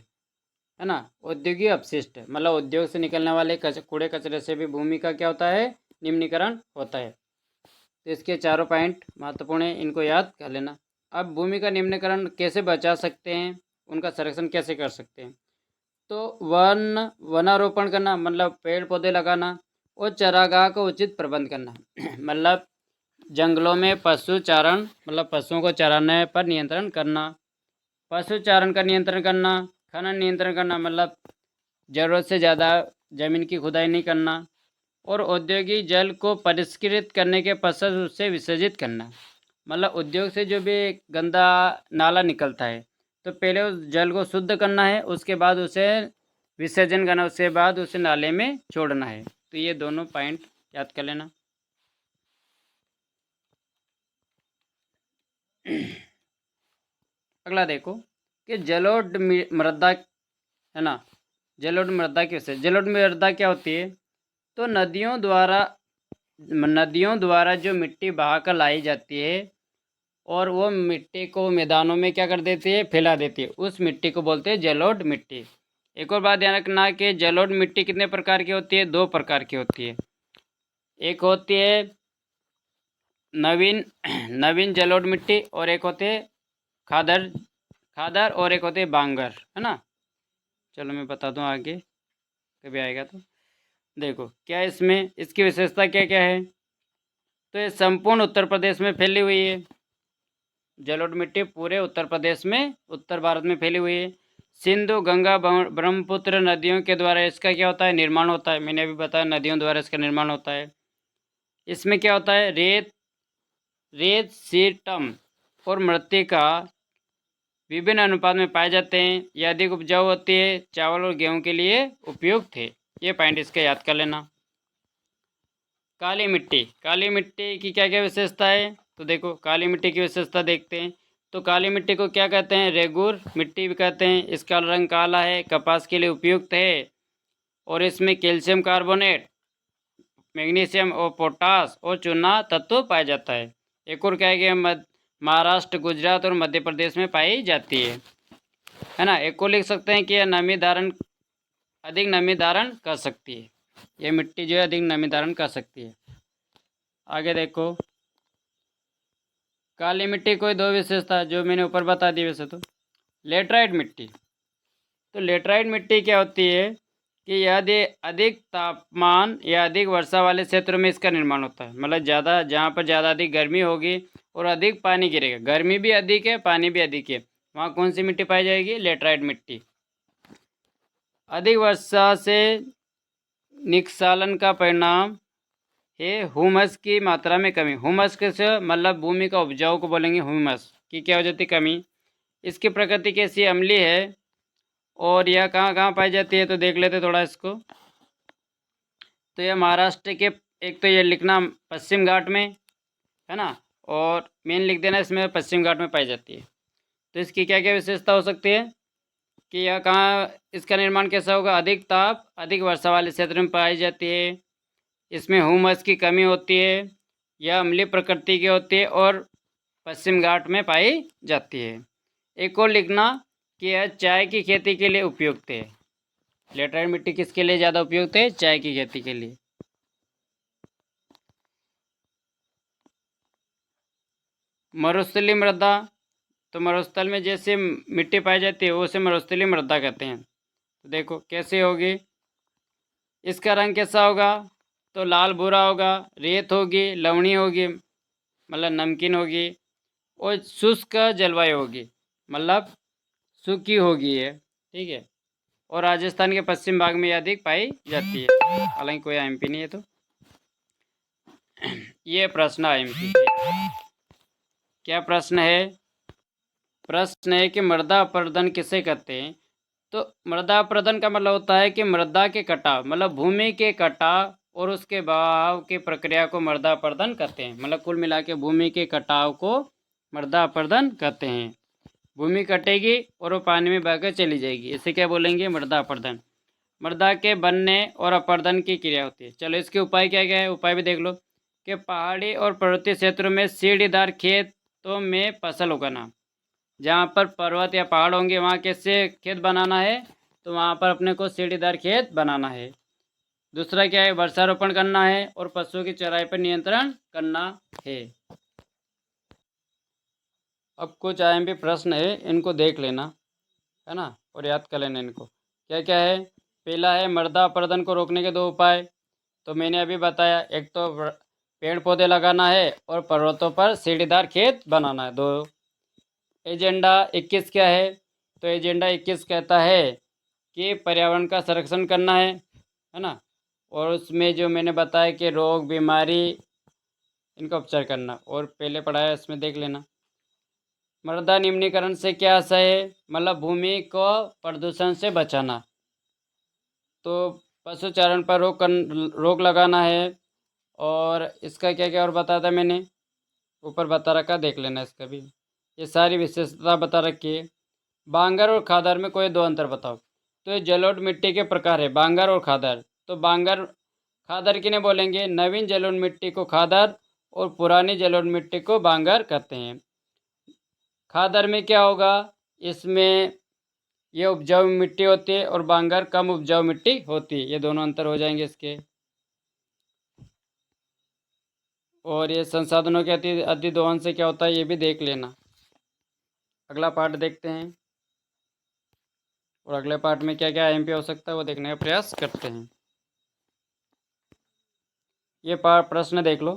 S1: है ना। औद्योगिक अपशिष्ट मतलब उद्योग से निकलने वाले कूड़े कचरे से भी भूमि का क्या होता है? निम्नीकरण होता है। तो इसके 4 पॉइंट महत्वपूर्ण है, इनको याद कर लेना। अब भूमि का निम्नीकरण कैसे बचा सकते हैं, उनका संरक्षण कैसे कर सकते हैं? तो वनारोपण करना, मतलब पेड़ पौधे लगाना, और चरागाह का उचित प्रबंध करना मतलब जंगलों में पशुचारण, मतलब पशुओं को चराने पर नियंत्रण करना। पशुचारण का नियंत्रण करना, खनन नियंत्रण करना, मतलब ज़रूरत से ज़्यादा ज़मीन की खुदाई नहीं करना, और औद्योगिक जल को परिष्कृत करने के पश्चात उसे विसर्जित करना। मतलब उद्योग से जो भी गंदा नाला निकलता है तो पहले उस जल को शुद्ध करना है, उसके बाद उसे विसर्जन करना, उसके बाद उसे नाले में छोड़ना है। तो ये दोनों पॉइंट याद कर लेना। अगला देखो कि जलोढ़ मृदा है ना, जलोढ़ मृदा कैसे, जलोढ़ मृदा क्या होती है, तो नदियों द्वारा जो मिट्टी बहाकर लाई जाती है और वो मिट्टी को मैदानों में क्या कर देती है, फैला देती है, उस मिट्टी को बोलते हैं जलोढ़ मिट्टी। एक और बात ध्यान रखना कि जलोढ़ मिट्टी कितने प्रकार की होती है, 2 प्रकार की होती है। एक होती है नवीन जलोढ़ मिट्टी और एक होते है खादर और एक होते है बांगर, है ना। चलो मैं बता दूं आगे कभी आएगा तो। देखो क्या इसमें इसकी विशेषता क्या क्या है, तो ये संपूर्ण उत्तर प्रदेश में फैली हुई है। जलोढ़ मिट्टी पूरे उत्तर प्रदेश में, उत्तर भारत में फैली हुई है। सिंधु गंगा ब्रह्मपुत्र नदियों के द्वारा इसका क्या होता है, निर्माण होता है। मैंने अभी बताया नदियों द्वारा इसका निर्माण होता है। इसमें क्या होता है, रेत सीटम और मृत्तिका विभिन्न अनुपात में पाए जाते हैं। यह अधिक उपजाऊ होती है, चावल और गेहूं के लिए उपयुक्त है। ये पॉइंट इसका याद कर लेना। काली मिट्टी की क्या क्या विशेषता है, तो देखो काली मिट्टी की विशेषता देखते हैं। तो काली मिट्टी को क्या कहते हैं, रेगुर मिट्टी भी कहते हैं। इसका रंग काला है, कपास के लिए उपयुक्त है और इसमें कैल्शियम कार्बोनेट, मैग्नीशियम और पोटास और चूना तत्व पाया जाता है। एक और क्या है कि महाराष्ट्र, गुजरात और मध्य प्रदेश में पाई जाती है ना। एक को लिख सकते हैं कि यह अधिक नमी धारण कर सकती है। यह मिट्टी जो है अधिक नमी धारण कर सकती है। आगे देखो काली मिट्टी कोई 2 विशेषता जो मैंने ऊपर बता दी वैसे तो। लेटराइट मिट्टी, तो लेटराइट मिट्टी क्या होती है कि यदि अधिक तापमान या अधिक वर्षा वाले क्षेत्रों में इसका निर्माण होता है। मतलब ज़्यादा, जहाँ पर ज़्यादा अधिक गर्मी होगी और अधिक पानी गिरेगा, गर्मी भी अधिक है पानी भी अधिक है, वहाँ कौन सी मिट्टी पाई जाएगी, लेटराइट मिट्टी। अधिक वर्षा से निस्खलन का परिणाम है ह्यूमस की मात्रा में कमी। ह्यूमस से मतलब भूमि का उपजाऊ को बोलेंगे, ह्यूमस की क्या हो जाती है, कमी। इसकी प्रकृति कैसी, अम्लीय है। और यह कहाँ कहाँ पाई जाती है, तो देख लेते थोड़ा इसको। तो यह महाराष्ट्र के, एक तो ये लिखना पश्चिम घाट में है ना, और मेन लिख देना इसमें पश्चिम घाट में पाई जाती है। तो इसकी क्या क्या विशेषता हो सकती है कि यह कहाँ, इसका निर्माण कैसा होगा, अधिक ताप अधिक वर्षा वाले क्षेत्र में पाई जाती है। इसमें ह्यूमस की कमी होती है, यह अम्लीय प्रकृति की होती है और पश्चिम घाट में पाई जाती है। एक और लिखना कि यह चाय की खेती के लिए उपयुक्त है। लेटराइट मिट्टी किसके लिए ज़्यादा उपयुक्त है, चाय की खेती के लिए। मरुस्थलीय मृदा, तो मरुस्थल में जैसे मिट्टी पाई जाती है उसे मरुस्थलीय मृदा कहते हैं। तो देखो कैसे होगी, इसका रंग कैसा होगा, तो लाल भूरा होगा, रेत होगी, लवणी होगी मतलब नमकीन होगी, और शुष्क जलवायु होगी मतलब सूखी होगी ये, ठीक है। और राजस्थान के पश्चिम भाग में अधिक पाई जाती है, हालांकि कोई एमपी नहीं है। तो ये प्रश्न है एमपी से। क्या प्रश्न है, प्रश्न है कि मृदा अपरदन किसे कहते हैं। तो मृदा अपरदन का मतलब होता है कि मृदा के कटाव, मतलब भूमि के कटाव और उसके बहाव की प्रक्रिया को मृदा अपरदन कहते हैं। मतलब कुल मिला के भूमि के कटाव को मृदा अपरदन कहते हैं। भूमि कटेगी और वो पानी में बहकर चली जाएगी, इसे क्या बोलेंगे, मृदा अपरदन। मृदा के बनने और अपरदन की क्रिया होती है। चलो इसके उपाय क्या क्या है, उपाय भी देख लो कि पहाड़ी और पर्वतीय क्षेत्रों में सीढ़ीदार खेतों में फसल उगाना। जहाँ पर पर्वत या पहाड़ होंगे वहाँ कैसे खेत बनाना है, तो वहाँ पर अपने को सीढ़ीदार खेत बनाना है। दूसरा क्या है, वृक्षारोपण करना है और पशुओं की चराई पर नियंत्रण करना है। अब कुछ आईएमपी प्रश्न है, इनको देख लेना है ना और याद कर लेना इनको। क्या क्या है, पहला है मृदा अपरदन को रोकने के 2 उपाय। तो मैंने अभी बताया, एक तो पेड़ पौधे लगाना है और पर्वतों पर सीढ़ीदार खेत बनाना है, 2। एजेंडा 21 क्या है, तो एजेंडा 21 कहता है कि पर्यावरण का संरक्षण करना है ना, और उसमें जो मैंने बताया कि रोग बीमारी इनका उपचार करना, और पहले पढ़ाया इसमें देख लेना। मृदा निम्नीकरण से क्या आशय है, मतलब भूमि को प्रदूषण से बचाना। तो पशुचारण पर रोक लगाना है। और इसका क्या क्या और बताया था मैंने, ऊपर बता रखा, देख लेना इसका भी। ये सारी विशेषता बता रखी है। बांगर और खादर में कोई दो अंतर बताओ। तो ये जलोढ़ मिट्टी के प्रकार है, बांगर और खादर। तो बांगर खादर किन्हें बोलेंगे, नवीन जलोढ़ मिट्टी को खादर और पुरानी जलोढ़ मिट्टी को बांगर कहते हैं। खादर में क्या होगा, इसमें ये उपजाऊ मिट्टी होती है और बांगर कम उपजाऊ मिट्टी होती है। ये दोनों अंतर हो जाएंगे इसके। और ये संसाधनों के अति दोहन से क्या होता है, ये भी देख लेना। अगला पार्ट देखते हैं, और अगले पार्ट में क्या क्या एमपी हो सकता है वो देखने का प्रयास करते हैं। ये प्रश्न देख लो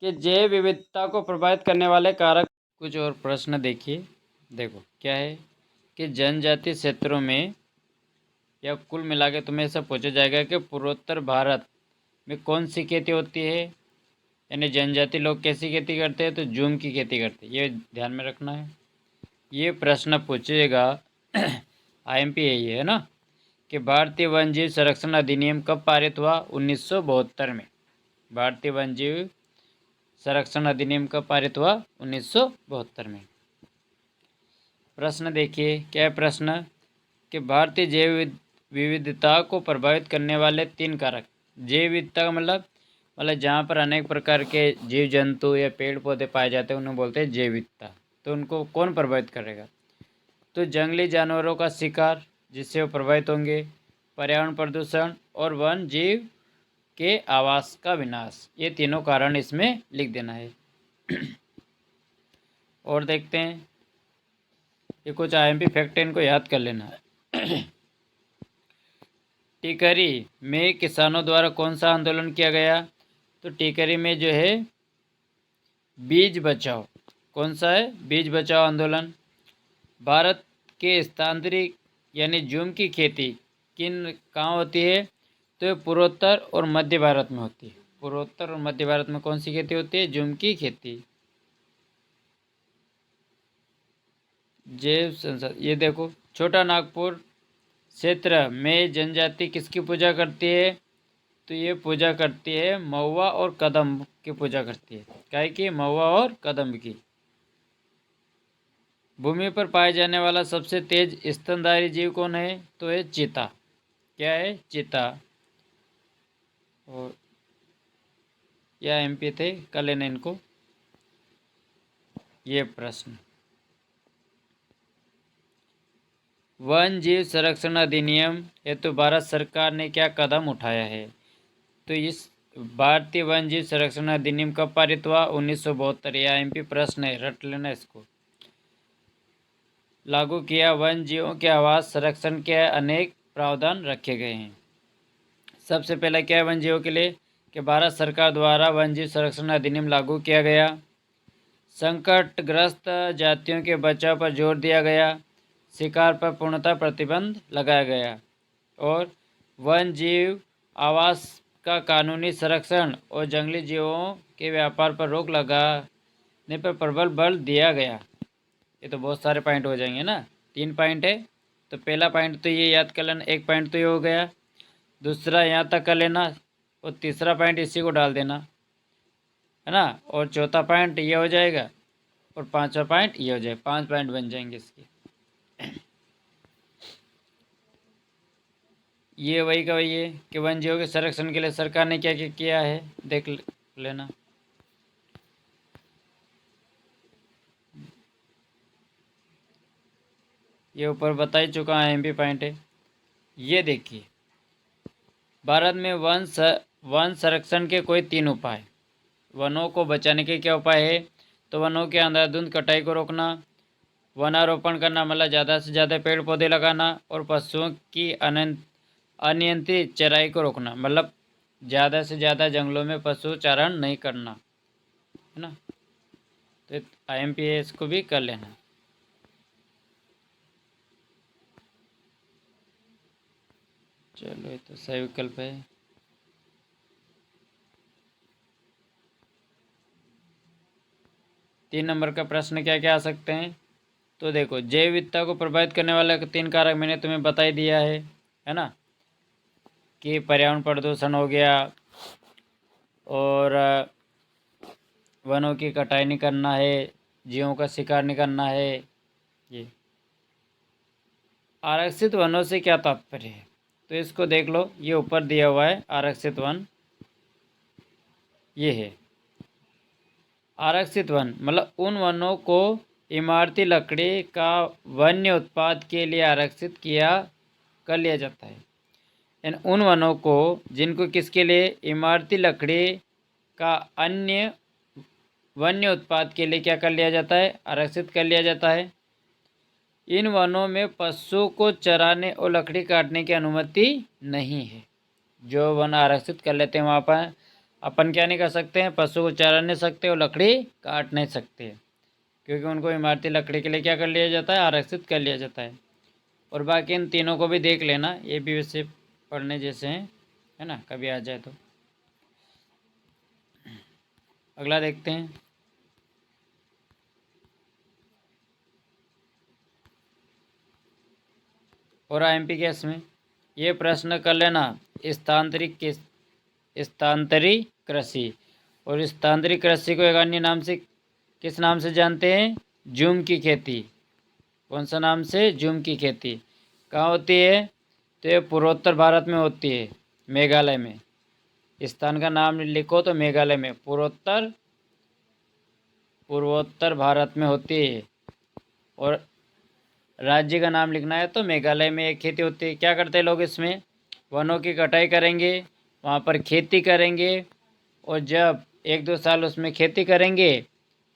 S1: कि जैव विविधता को प्रभावित करने वाले कारक। कुछ और प्रश्न देखिए, देखो क्या है कि जनजातीय क्षेत्रों में, या कुल मिला के तुम्हें ऐसा पूछा जाएगा कि पूर्वोत्तर भारत में कौन सी खेती होती है, यानी जनजाति लोग कैसी खेती करते हैं, तो जूम की खेती करते हैं। ये ध्यान में रखना है, ये प्रश्न पूछेगा। आईएमपी है ये, है ना, कि भारतीय वन्यजीव संरक्षण अधिनियम कब पारित हुआ, 1972 में। भारतीय वन्यजीव संरक्षण अधिनियम कब पारित हुआ, 1972 में। प्रश्न देखिए, क्या है प्रश्न, कि भारतीय जैव विविधता को प्रभावित करने वाले 3 कारक। जैव विविधता का मतलब जहाँ पर अनेक प्रकार के जीव जंतु या पेड़ पौधे पाए जाते हैं उन्हें बोलते हैं जैव विविधता। तो उनको कौन प्रभावित करेगा, तो जंगली जानवरों का शिकार जिससे वो प्रभावित होंगे, पर्यावरण प्रदूषण और वन जीव के आवास का विनाश। ये तीनों कारण इसमें लिख देना है। और देखते हैं, ये कुछ आईएमपी फैक्ट है, इनको याद कर लेना है। टिकरी में किसानों द्वारा कौन सा आंदोलन किया गया, तो टिकरी में जो है बीज बचाओ। कौन सा है, बीज बचाओ आंदोलन। भारत के स्थानांतरित यानी जूम की खेती किन कहाँ होती है, तो पूर्वोत्तर और मध्य भारत में होती है। पूर्वोत्तर और मध्य भारत में कौन सी खेती होती है, जूम की खेती। जैव संसद, ये देखो, छोटा नागपुर क्षेत्र में जनजाति किसकी पूजा करती है, तो ये पूजा करती है महुआ और कदम्ब की पूजा करती है। क्या की, महुआ और कदम्ब की। भूमि पर पाए जाने वाला सबसे तेज स्तनधारी जीव कौन है, तो है चीता। क्या है, चीता। और यह एमपी थे, कर लेना इनको। ये प्रश्न, वन जीव संरक्षण अधिनियम हेतु भारत सरकार ने क्या कदम उठाया है, तो इस भारतीय वन जीव संरक्षण अधिनियम कब पारित हुआ, 1972। यह एमपी प्रश्न है, रट लेना इसको। लागू किया, वन जीवों के आवास संरक्षण के अनेक प्रावधान रखे गए हैं। सबसे पहला क्या है वन जीवों के लिए, कि भारत सरकार द्वारा वन जीव संरक्षण अधिनियम लागू किया गया। संकटग्रस्त जातियों के बचाव पर जोर दिया गया। शिकार पर पूर्णतः प्रतिबंध लगाया गया। और वन जीव आवास का कानूनी संरक्षण और जंगली जीवों के व्यापार पर रोक लगाने पर प्रबल बल दिया गया। ये तो बहुत सारे पॉइंट हो जाएंगे ना, 3 पॉइंट है। तो पहला पॉइंट तो ये याद कर लेना, 1 पॉइंट तो ये हो गया, दूसरा यहाँ तक कर लेना, और तीसरा पॉइंट इसी को डाल देना, है ना, और चौथा पॉइंट ये हो जाएगा, और 5वां पॉइंट ये हो जाएगा। 5 पॉइंट बन जाएंगे इसके। ये वही का वही है कि वन जीवों के संरक्षण के लिए सरकार ने क्या क्या किया है, देख लेना। ये ऊपर बता ही चुका है, एमपी पॉइंट है। ये देखिए, भारत में वन संरक्षण के कोई 3 उपाय। वनों को बचाने के क्या उपाय है, तो वनों के अंधाधुंध कटाई को रोकना, वनारोपण करना मतलब ज़्यादा से ज़्यादा पेड़ पौधे लगाना, और पशुओं की अनियंत्रित चराई को रोकना, मतलब ज़्यादा से ज़्यादा जंगलों में पशु चारण नहीं करना, है ना। तो आईएमपीएस को भी कर लेना। चलो, ये तो सही विकल्प है। 3 नंबर का प्रश्न क्या क्या आ सकते हैं? तो देखो, जैव विविधता को प्रभावित करने वाले 3 कारक मैंने तुम्हें बता ही दिया है ना, कि पर्यावरण प्रदूषण हो गया, और वनों की कटाई नहीं करना है, जीवों का शिकार नहीं करना है। ये आरक्षित वनों से क्या तात्पर्य है? तो इसको देख लो, ये ऊपर दिया हुआ है आरक्षित वन, ये है आरक्षित वन, मतलब उन वनों को इमारती लकड़ी का वन्य उत्पाद के लिए आरक्षित कर लिया जाता है। यानी उन वनों को जिनको किसके लिए, इमारती लकड़ी का अन्य वन्य उत्पाद के लिए क्या कर लिया जाता है, आरक्षित कर लिया जाता है। इन वनों में पशुओं को चराने और लकड़ी काटने की अनुमति नहीं है। जो वन आरक्षित कर लेते हैं वहाँ पर अपन क्या नहीं कर सकते हैं, पशु को चरा नहीं सकते और लकड़ी काट नहीं सकते, क्योंकि उनको इमारती लकड़ी के लिए क्या कर लिया जाता है, आरक्षित कर लिया जाता है। और बाकी इन तीनों को भी देख लेना, ये भी वैसे पढ़ने जैसे हैं, है ना, कभी आ जाए तो। अगला देखते हैं। और आईएमपी के इसमें ये प्रश्न कर लेना, स्थानांतरित कृषि। और स्थानांतरित कृषि को एक अन्य नाम से किस नाम से जानते हैं, जूम की खेती। कौन सा नाम से, जूम की खेती। कहाँ होती है? तो ये पूर्वोत्तर भारत में होती है, मेघालय में। स्थान का नाम लिखो तो मेघालय में, पूर्वोत्तर भारत में होती है। और राज्य का नाम लिखना है तो मेघालय में एक खेती होती है। क्या करते हैं लोग इसमें, वनों की कटाई करेंगे, वहाँ पर खेती करेंगे, और जब 1-2 साल उसमें खेती करेंगे,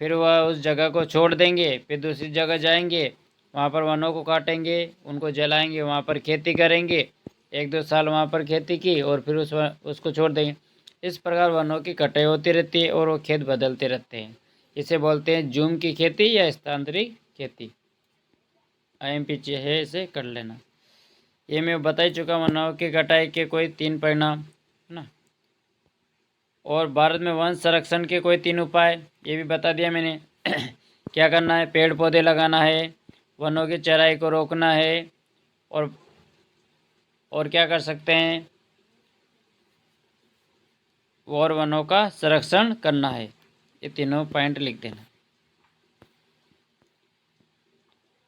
S1: फिर वह उस जगह को छोड़ देंगे, फिर दूसरी जगह जाएंगे, वहाँ पर वनों को काटेंगे, उनको जलाएंगे, वहाँ पर खेती करेंगे, 1-2 साल वहाँ पर खेती की और फिर उसको छोड़ देंगे। इस प्रकार वनों की कटाई होती रहती है और वो खेत बदलते रहते हैं। इसे बोलते हैं जूम की खेती या स्थानांतरित खेती। आईएमपी है, इसे कर लेना। ये मैं बता ही चुका, वनों की कटाई के कोई 3 परिणाम, है ना। और भारत में वन संरक्षण के कोई 3 उपाय, ये भी बता दिया मैंने। क्या करना है, पेड़ पौधे लगाना है, वनों की चराई को रोकना है, और क्या कर सकते हैं, और वनों का संरक्षण करना है। ये तीनों पॉइंट लिख देना।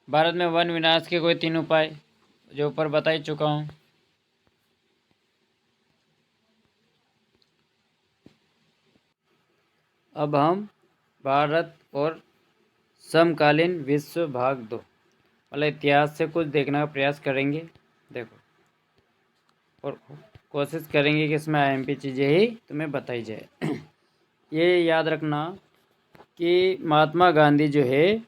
S1: भारत में वन विनाश के कोई 3 उपाय, जो ऊपर बता ही चुका हूँ। अब हम भारत और समकालीन विश्व भाग 2 मतलब इतिहास से कुछ देखने का प्रयास करेंगे। देखो, और कोशिश करेंगे कि इसमें आईएमपी चीज़ें ही तुम्हें बताई जाए। ये याद रखना कि महात्मा गांधी जो है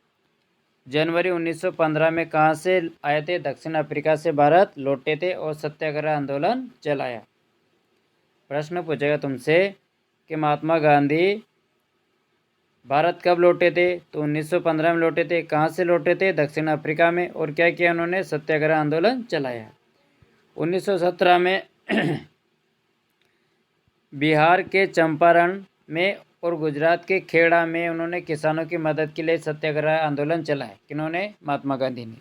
S1: जनवरी 1915 में कहाँ से आए थे, दक्षिण अफ्रीका से भारत लौटे थे और सत्याग्रह आंदोलन चलाया। प्रश्न पूछेगा तुमसे कि महात्मा गांधी भारत कब लौटे थे, तो 1915 में लौटे थे। कहाँ से लौटे थे, दक्षिण अफ्रीका में। और क्या किया उन्होंने, सत्याग्रह आंदोलन चलाया। 1917 में बिहार के चंपारण में और गुजरात के खेड़ा में उन्होंने किसानों की मदद के लिए सत्याग्रह आंदोलन चलाया। किन्होंने, महात्मा गांधी ने।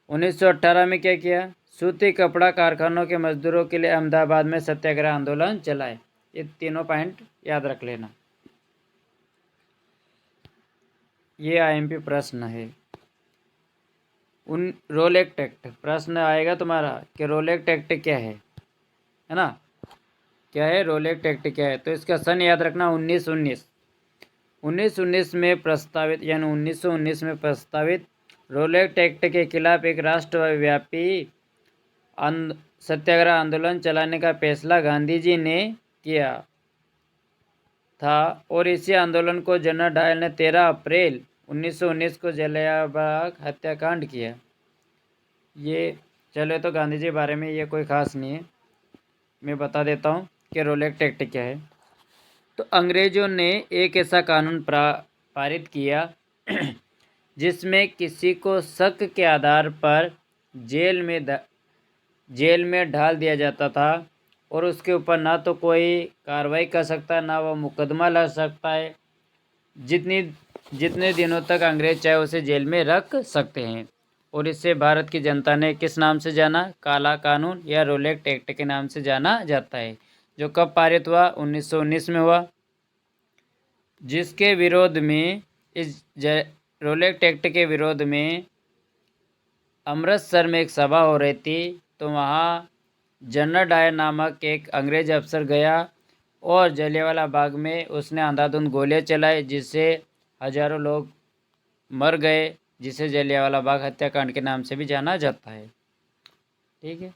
S1: 1918 में क्या किया, सूती कपड़ा कारखानों के मजदूरों के लिए अहमदाबाद में सत्याग्रह आंदोलन चलाए। ये तीनों पॉइंट याद रख लेना। ये आईएमपी प्रश्न है। रोल एक्ट प्रश्न आएगा तुम्हारा कि रोल एक्ट क्या है ना, क्या है रोल एक्ट क्या है। तो इसका सन याद रखना, 1919 में प्रस्तावित, यानी 1919 में प्रस्तावित रोल एक्ट के खिलाफ एक राष्ट्रव्यापी सत्याग्रह आंदोलन चलाने का फैसला गांधी जी ने किया था। और इसी आंदोलन को जनरल डायल ने 13 अप्रैल 1919 को जलियांवाला हत्याकांड किया। ये चलो, तो गांधी जी के बारे में ये कोई ख़ास नहीं है, मैं बता देता हूँ कि रोल एक्ट क्या है। तो अंग्रेज़ों ने एक ऐसा कानून पारित किया जिसमें किसी को शक के आधार पर जेल में डाल दिया जाता था, और उसके ऊपर ना तो कोई कार्रवाई कर सकता है, ना वो मुकदमा लड़ सकता है। जितनी जितने दिनों तक अंग्रेज चाहे उसे जेल में रख सकते हैं। और इसे भारत की जनता ने किस नाम से जाना? काला कानून या रोलेक्ट एक्ट के नाम से जाना जाता है, जो कब पारित हुआ? 1919 में हुआ। जिसके विरोध में रोलेक्ट एक्ट के विरोध में अमृतसर में एक सभा हो रही थी, तो वहाँ जनरल डायर नामक एक अंग्रेज अफसर गया और जलियांवाला बाग में उसने अंधाधुंध गोलियां चलाई, जिससे हजारों लोग मर गए, जिसे जलियांवाला बाग हत्याकांड के नाम से भी जाना जाता है। ठीक है,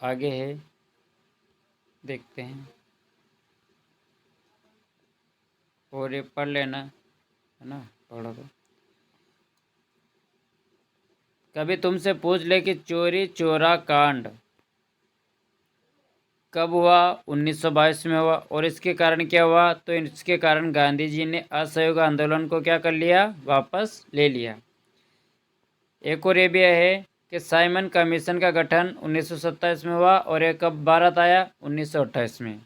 S1: आगे है, देखते हैं और ये पढ़ लेना है ना, पढ़ो तो। कभी तुमसे पूछ ले कि चोरी चोरा कांड कब हुआ? 1922 में हुआ। और इसके कारण क्या हुआ? तो इसके कारण गांधी जी ने असहयोग आंदोलन को क्या कर लिया? वापस ले लिया। एक और ये भी है कि साइमन कमीशन का गठन 1927 में हुआ, और ये कब भारत आया? 1928 में।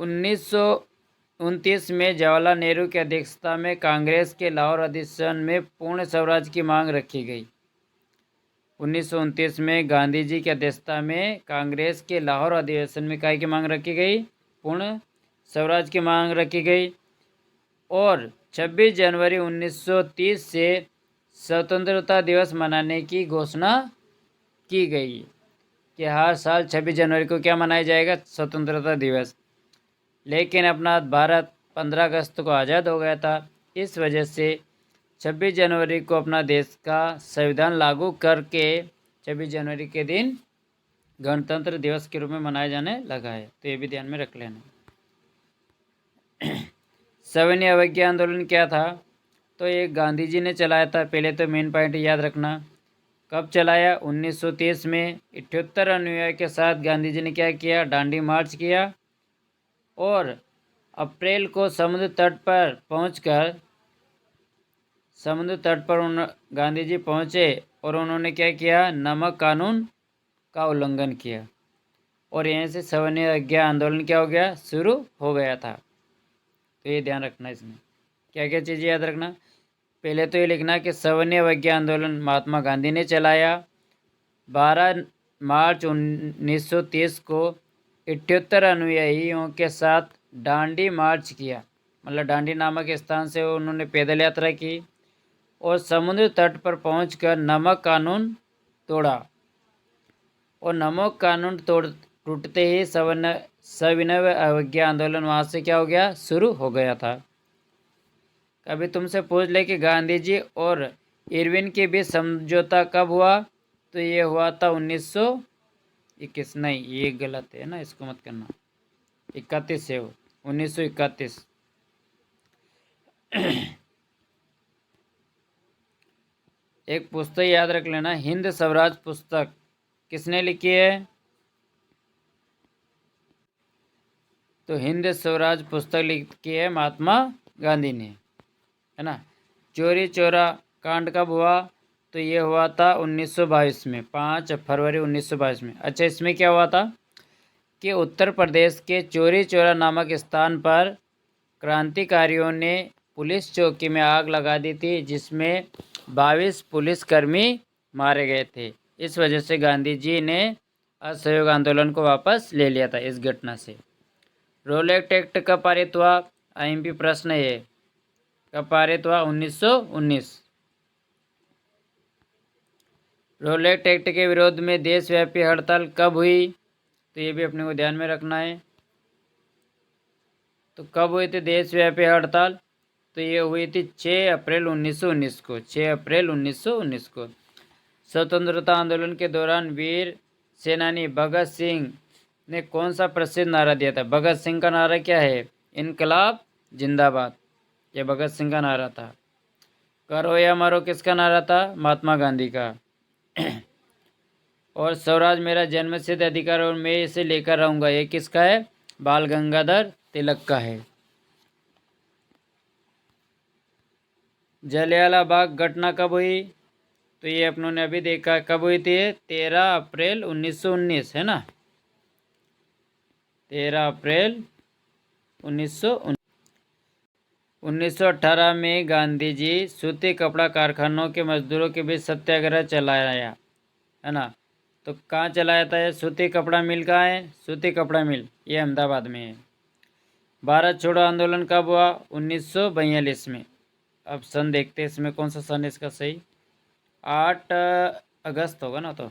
S1: 1929 में जवाहरलाल नेहरू की अध्यक्षता में कांग्रेस के लाहौर अधिवेशन में पूर्ण स्वराज की मांग रखी गई। 1929 में गांधी जी की अध्यक्षता में कांग्रेस के लाहौर अधिवेशन में काय की मांग रखी गई? पूर्ण स्वराज की मांग रखी गई। और 26 जनवरी 1930 से स्वतंत्रता दिवस मनाने की घोषणा की गई कि हर साल 26 जनवरी को क्या मनाया जाएगा? स्वतंत्रता दिवस। लेकिन अपना भारत 15 अगस्त को आज़ाद हो गया था, इस वजह से 26 जनवरी को अपना देश का संविधान लागू करके 26 जनवरी के दिन गणतंत्र दिवस के रूप में मनाया जाने लगा है। तो ये भी ध्यान में रख लेना। सविनय अवज्ञा आंदोलन क्या था? तो ये गांधी जी ने चलाया था। पहले तो मेन पॉइंट याद रखना। कब चलाया? 1930 में 78 अनुयायियों के साथ गांधी जी ने क्या किया? दांडी मार्च किया। और अप्रैल को समुद्र तट पर गांधी जी पहुंचे और उन्होंने क्या किया? नमक कानून का उल्लंघन किया, और यहीं से सविनय अवज्ञा आंदोलन क्या हो गया? शुरू हो गया था। तो ये ध्यान रखना। इसमें क्या क्या चीज़ें याद रखना। पहले तो ये लिखना कि सविनय अवज्ञा आंदोलन महात्मा गांधी ने चलाया। 12 मार्च 1930 को 78 अनुयायियों के साथ दांडी मार्च किया, मतलब दांडी नामक स्थान से उन्होंने पैदल यात्रा की और समुद्र तट पर पहुंचकर नमक कानून तोड़ा। और नमक कानून टूटते ही सविनय अवज्ञा आंदोलन वहाँ से क्या हो गया? शुरू हो गया था। कभी तुमसे पूछ ले कि गांधी जी और इरविन के बीच समझौता कब हुआ? तो ये हुआ था 1921। नहीं, ये गलत है ना, इसको मत करना। 31 है वो, 1931। एक पुस्तक याद रख लेना, हिंद स्वराज पुस्तक किसने लिखी है? तो हिंद स्वराज पुस्तक लिखी है महात्मा गांधी ने, है ना। चोरी चोरा कांड कब हुआ? तो ये हुआ था 1922 में, 5 फरवरी 1922 में। अच्छा, इसमें क्या हुआ था कि उत्तर प्रदेश के चोरी चोरा नामक स्थान पर क्रांतिकारियों ने पुलिस चौकी में आग लगा दी थी, जिसमें 22 पुलिसकर्मी मारे गए थे। इस वजह से गांधी जी ने असहयोग आंदोलन को वापस ले लिया था इस घटना से। रोलेक्ट एक्ट कब पारित हुआ? आईएमपी प्रश्न है, कब पारित हुआ? 1919। रोलेक्ट एक्ट के विरोध में देशव्यापी हड़ताल कब हुई? तो ये भी अपने को ध्यान में रखना है। तो कब हुई थी देशव्यापी हड़ताल? तो ये हुई थी 6 अप्रैल 1919 को। 6 अप्रैल 1919 को। स्वतंत्रता आंदोलन के दौरान वीर सेनानी भगत सिंह ने कौन सा प्रसिद्ध नारा दिया था? भगत सिंह का नारा क्या है? इनकलाब जिंदाबाद, ये भगत सिंह का नारा था। करो या मरो किसका नारा था? महात्मा गांधी का। और स्वराज मेरा जन्मसिद्ध अधिकार और मैं इसे लेकर रहूंगा, ये किसका है? बाल गंगाधर तिलक का है। जलियांवाला बाग घटना कब हुई? तो ये अपनों ने अभी देखा, कब हुई थी? 13 अप्रैल 1919, है ना। 13 अप्रैल 1918 में गांधी जी सूती कपड़ा कारखानों के मजदूरों के बीच सत्याग्रह चलाया, है ना। तो कहाँ चलाया था ये सूती कपड़ा मिल? कहाँ है सूती कपड़ा मिल? ये अहमदाबाद में है। भारत छोड़ो आंदोलन कब हुआ? 1942 में। अब सन देखते हैं इसमें कौन सा सन इसका सही। 8 अगस्त होगा ना, तो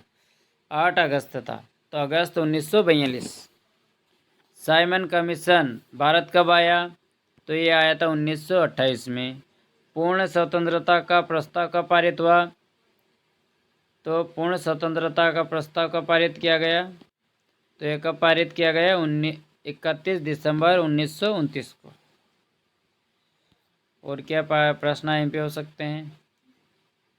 S1: 8 अगस्त था, तो अगस्त 1942। साइमन कमीशन भारत कब आया? तो ये आया था 1928 में। पूर्ण स्वतंत्रता का प्रस्ताव कब पारित हुआ? तो पूर्ण स्वतंत्रता का प्रस्ताव कब पारित किया गया? तो ये कब पारित किया गया? 31 दिसंबर 1929 को। और क्या प्रश्न एमपी हो सकते हैं?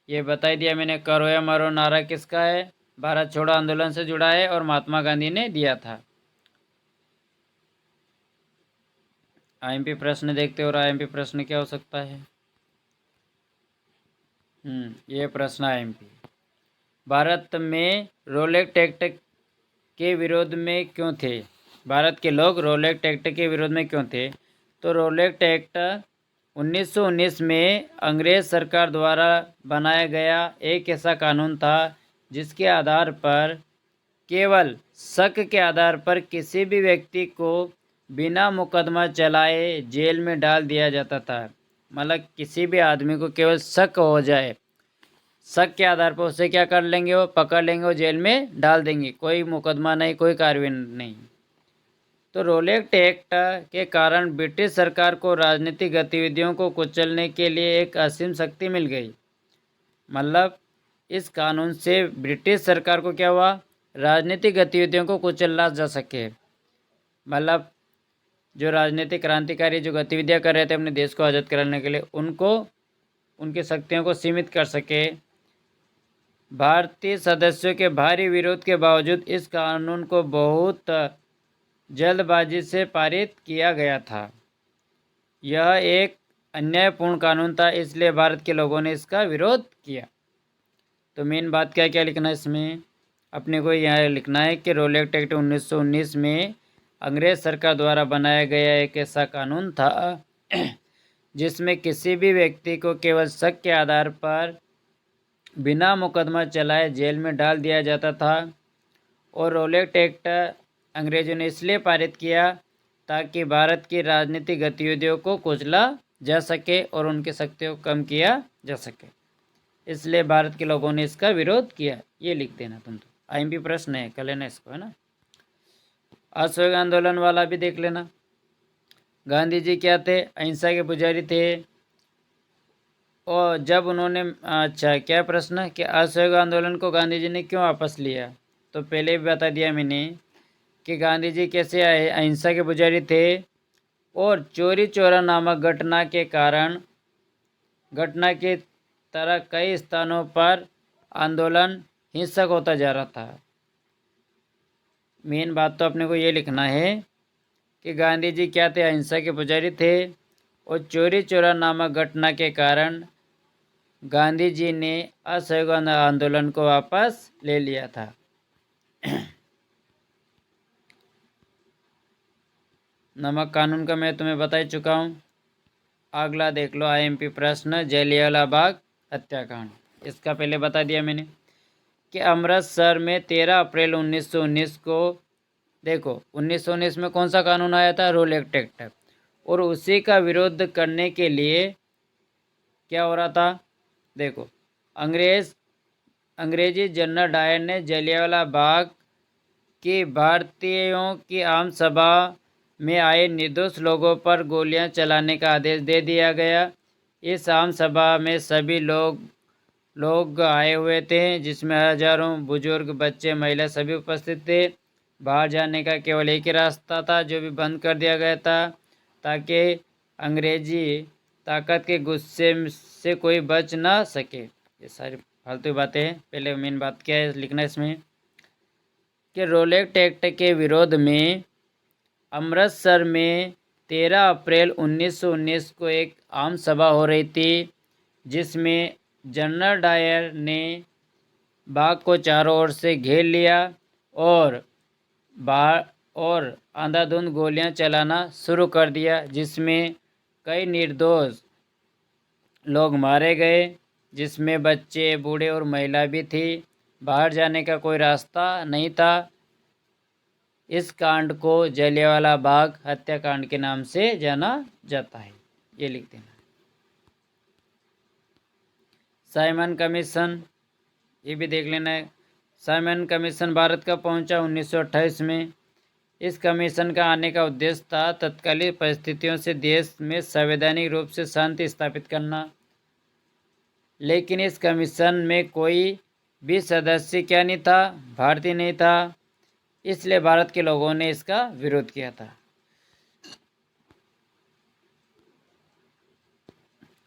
S1: ये बता दिया मैंने। करो या मरो नारा किसका है? भारत छोड़ो आंदोलन से जुड़ा है और महात्मा गांधी ने दिया था। आईएमपी प्रश्न देखते और आईएमपी प्रश्न क्या हो सकता है? ये प्रश्न आईएमपी। भारत में रोलेक्स एक्ट के विरोध में क्यों थे? भारत के लोग रोलेक्स एक्ट के विरोध में क्यों थे? तो रोलेक्स एक्ट 1919 में अंग्रेज सरकार द्वारा बनाया गया एक ऐसा कानून था जिसके आधार पर, केवल शक के आधार पर किसी भी व्यक्ति को बिना मुकदमा चलाए जेल में डाल दिया जाता था। मतलब किसी भी आदमी को केवल शक हो जाए, शक के आधार पर उसे क्या कर लेंगे? वो पकड़ लेंगे, वो जेल में डाल देंगे, कोई मुकदमा नहीं, कोई कार्रवाई नहीं। तो रोलेक्स एक्ट के कारण ब्रिटिश सरकार को राजनीतिक गतिविधियों को कुचलने के लिए एक असीम शक्ति मिल गई। मतलब इस कानून से ब्रिटिश सरकार को क्या हुआ? राजनीतिक गतिविधियों को कुचला जा सके। मतलब जो राजनीतिक क्रांतिकारी जो गतिविधियां कर रहे थे अपने देश को आज़ाद कराने के लिए, उनको उनकी शक्तियों को सीमित कर सके। भारतीय सदस्यों के भारी विरोध के बावजूद इस कानून को बहुत जल्दबाजी से पारित किया गया था। यह एक अन्यायपूर्ण कानून था, इसलिए भारत के लोगों ने इसका विरोध किया। तो मेन बात क्या क्या लिखना है इसमें? अपने को यहाँ लिखना है कि रोलेक्स एक्ट 1919 में अंग्रेज सरकार द्वारा बनाया गया एक ऐसा कानून था जिसमें किसी भी व्यक्ति को केवल शक के आधार पर बिना मुकदमा चलाए जेल में डाल दिया जाता था। और रोलेक्स एक्ट अंग्रेजों ने इसलिए पारित किया ताकि भारत की राजनीतिक गतिविधियों को कुचला जा सके और उनकी शक्तियों को कम किया जा सके, इसलिए भारत के लोगों ने इसका विरोध किया। ये लिख देना तुम। तो आईएमपी प्रश्न है, कर लेना इसको, है ना। असहयोग आंदोलन वाला भी देख लेना। गांधी जी क्या थे? अहिंसा के पुजारी थे। और जब उन्होंने, अच्छा क्या प्रश्न कि असहयोग आंदोलन को गांधी जी ने क्यों वापस लिया? तो पहले भी बता दिया मैंने कि गांधी जी कैसे अहिंसा के पुजारी थे और चोरी चोरा नामक घटना के कारण, घटना की तरह कई स्थानों पर आंदोलन हिंसक होता जा रहा था। मेन बात तो अपने को ये लिखना है कि गांधी जी क्या थे? अहिंसा के पुजारी थे और चोरी चोरा नामक घटना के कारण गांधी जी ने असहयोग आंदोलन को वापस ले लिया था। नमक कानून का मैं तुम्हें बता चुका हूँ। अगला देख लो आईएमपी प्रश्न, जलियांवाला बाग हत्याकांड। इसका पहले बता दिया मैंने कि अमृतसर में 13 अप्रैल 1919 को, देखो 1919 में कौन सा कानून आया था? Rolex act. और उसी का विरोध करने के लिए क्या हो रहा था? देखो अंग्रेजी जनरल डायर ने जलियांवाला बाग की भारतीयों की आम सभा में आए निर्दोष लोगों पर गोलियां चलाने का आदेश दे दिया गया। इस आम सभा में सभी लोग आए हुए थे, जिसमें हजारों बुजुर्ग, बच्चे, महिला सभी उपस्थित थे। बाहर जाने का केवल एक ही रास्ता था जो भी बंद कर दिया गया था ताकि अंग्रेजी ताकत के गुस्से से कोई बच ना सके। ये सारी फालतू बातें हैं। पहले मेन बात क्या है लिखना इसमें कि रोलेक्स एक्ट के विरोध में अमृतसर में 13 अप्रैल 1919 को एक आम सभा हो रही थी, जिसमें जनरल डायर ने बाग को चारों ओर से घेर लिया और और अंधाधुंध गोलियां चलाना शुरू कर दिया, जिसमें कई निर्दोष लोग मारे गए, जिसमें बच्चे, बूढ़े और महिला भी थी। बाहर जाने का कोई रास्ता नहीं था। इस कांड को जलियांवाला बाग हत्याकांड के नाम से जाना जाता है। ये लिख देना। साइमन कमीशन, ये भी देख लेना है। साइमन कमीशन भारत का पहुंचा 1928 में। इस कमीशन का आने का उद्देश्य था तत्कालीन परिस्थितियों से देश में संवैधानिक रूप से शांति स्थापित करना। लेकिन इस कमीशन में कोई भी सदस्य क्या नहीं था, भारतीय नहीं था, इसलिए भारत के लोगों ने इसका विरोध किया था।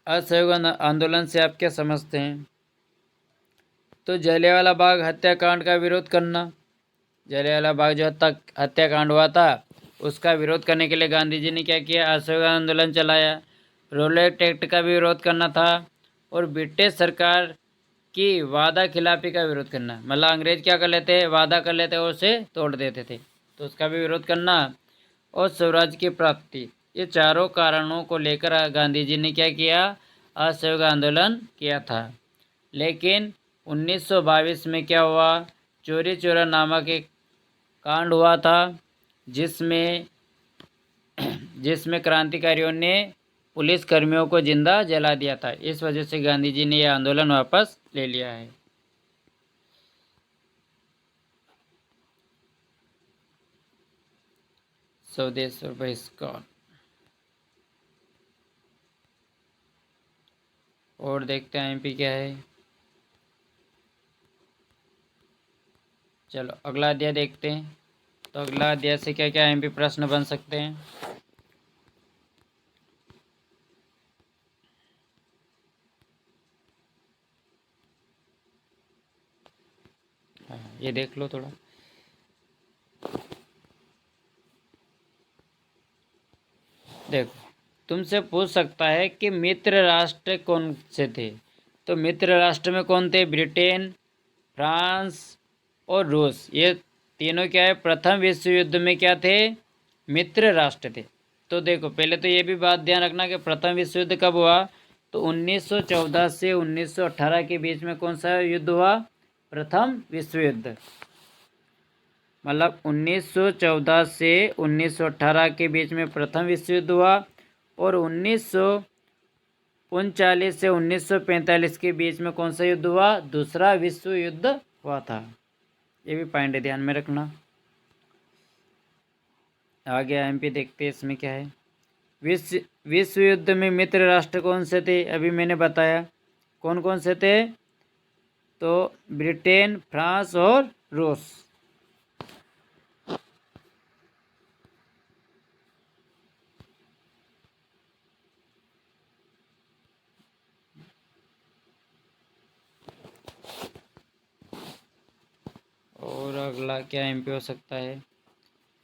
S1: असहयोग आंदोलन से आप क्या समझते हैं? तो जलियांवाला बाग हत्याकांड का विरोध करना। जलियांवाला बाग जो हत्याकांड हुआ था उसका विरोध करने के लिए गांधी जी ने क्या किया? असहयोग आंदोलन चलाया। रोलेट एक्ट का भी विरोध करना था और ब्रिटिश सरकार की वादा खिलाफी का विरोध करना। मतलब अंग्रेज क्या कर लेते, वादा कर लेते और उसे तोड़ देते थे, तो उसका भी विरोध करना। और स्वराज की प्राप्ति, ये चारों कारणों को लेकर गांधी जी ने क्या किया? असहयोग आंदोलन किया था। लेकिन 1922 में क्या हुआ? चोरी चोरा नामक एक कांड हुआ था, जिसमें क्रांतिकारियों ने पुलिस कर्मियों को जिंदा जला दिया था। इस वजह से गांधी जी ने यह आंदोलन वापस ले लिया है। स्वदेश और बहिष्कार। और देखते हैं एमपी क्या है। चलो अगला अध्याय देखते हैं। तो अगला अध्याय से क्या क्या एमपी प्रश्न बन सकते हैं? ये देख लो थोड़ा। देखो, तुमसे पूछ सकता है कि मित्र राष्ट्र कौन से थे। तो मित्र राष्ट्र में कौन थे? ब्रिटेन, फ्रांस और रूस। ये तीनों क्या है? प्रथम विश्व युद्ध में क्या थे? मित्र राष्ट्र थे। तो देखो, पहले तो ये भी बात ध्यान रखना कि प्रथम विश्व युद्ध कब हुआ? तो 1914 से 1918 के बीच में कौन सा युद्ध हुआ? प्रथम विश्व युद्ध। मतलब 1914 से 1918 के बीच में प्रथम विश्व युद्ध हुआ और 1939 से 1945 के बीच में कौन सा युद्ध हुआ? दूसरा विश्व युद्ध हुआ था। ये भी पॉइंट ध्यान में रखना। आगे एमपी देखते हैं इसमें क्या है। विश्व युद्ध में मित्र राष्ट्र कौन से थे? अभी मैंने बताया कौन कौन से थे। तो ब्रिटेन, फ्रांस और रूस। और अगला क्या एमपी हो सकता है?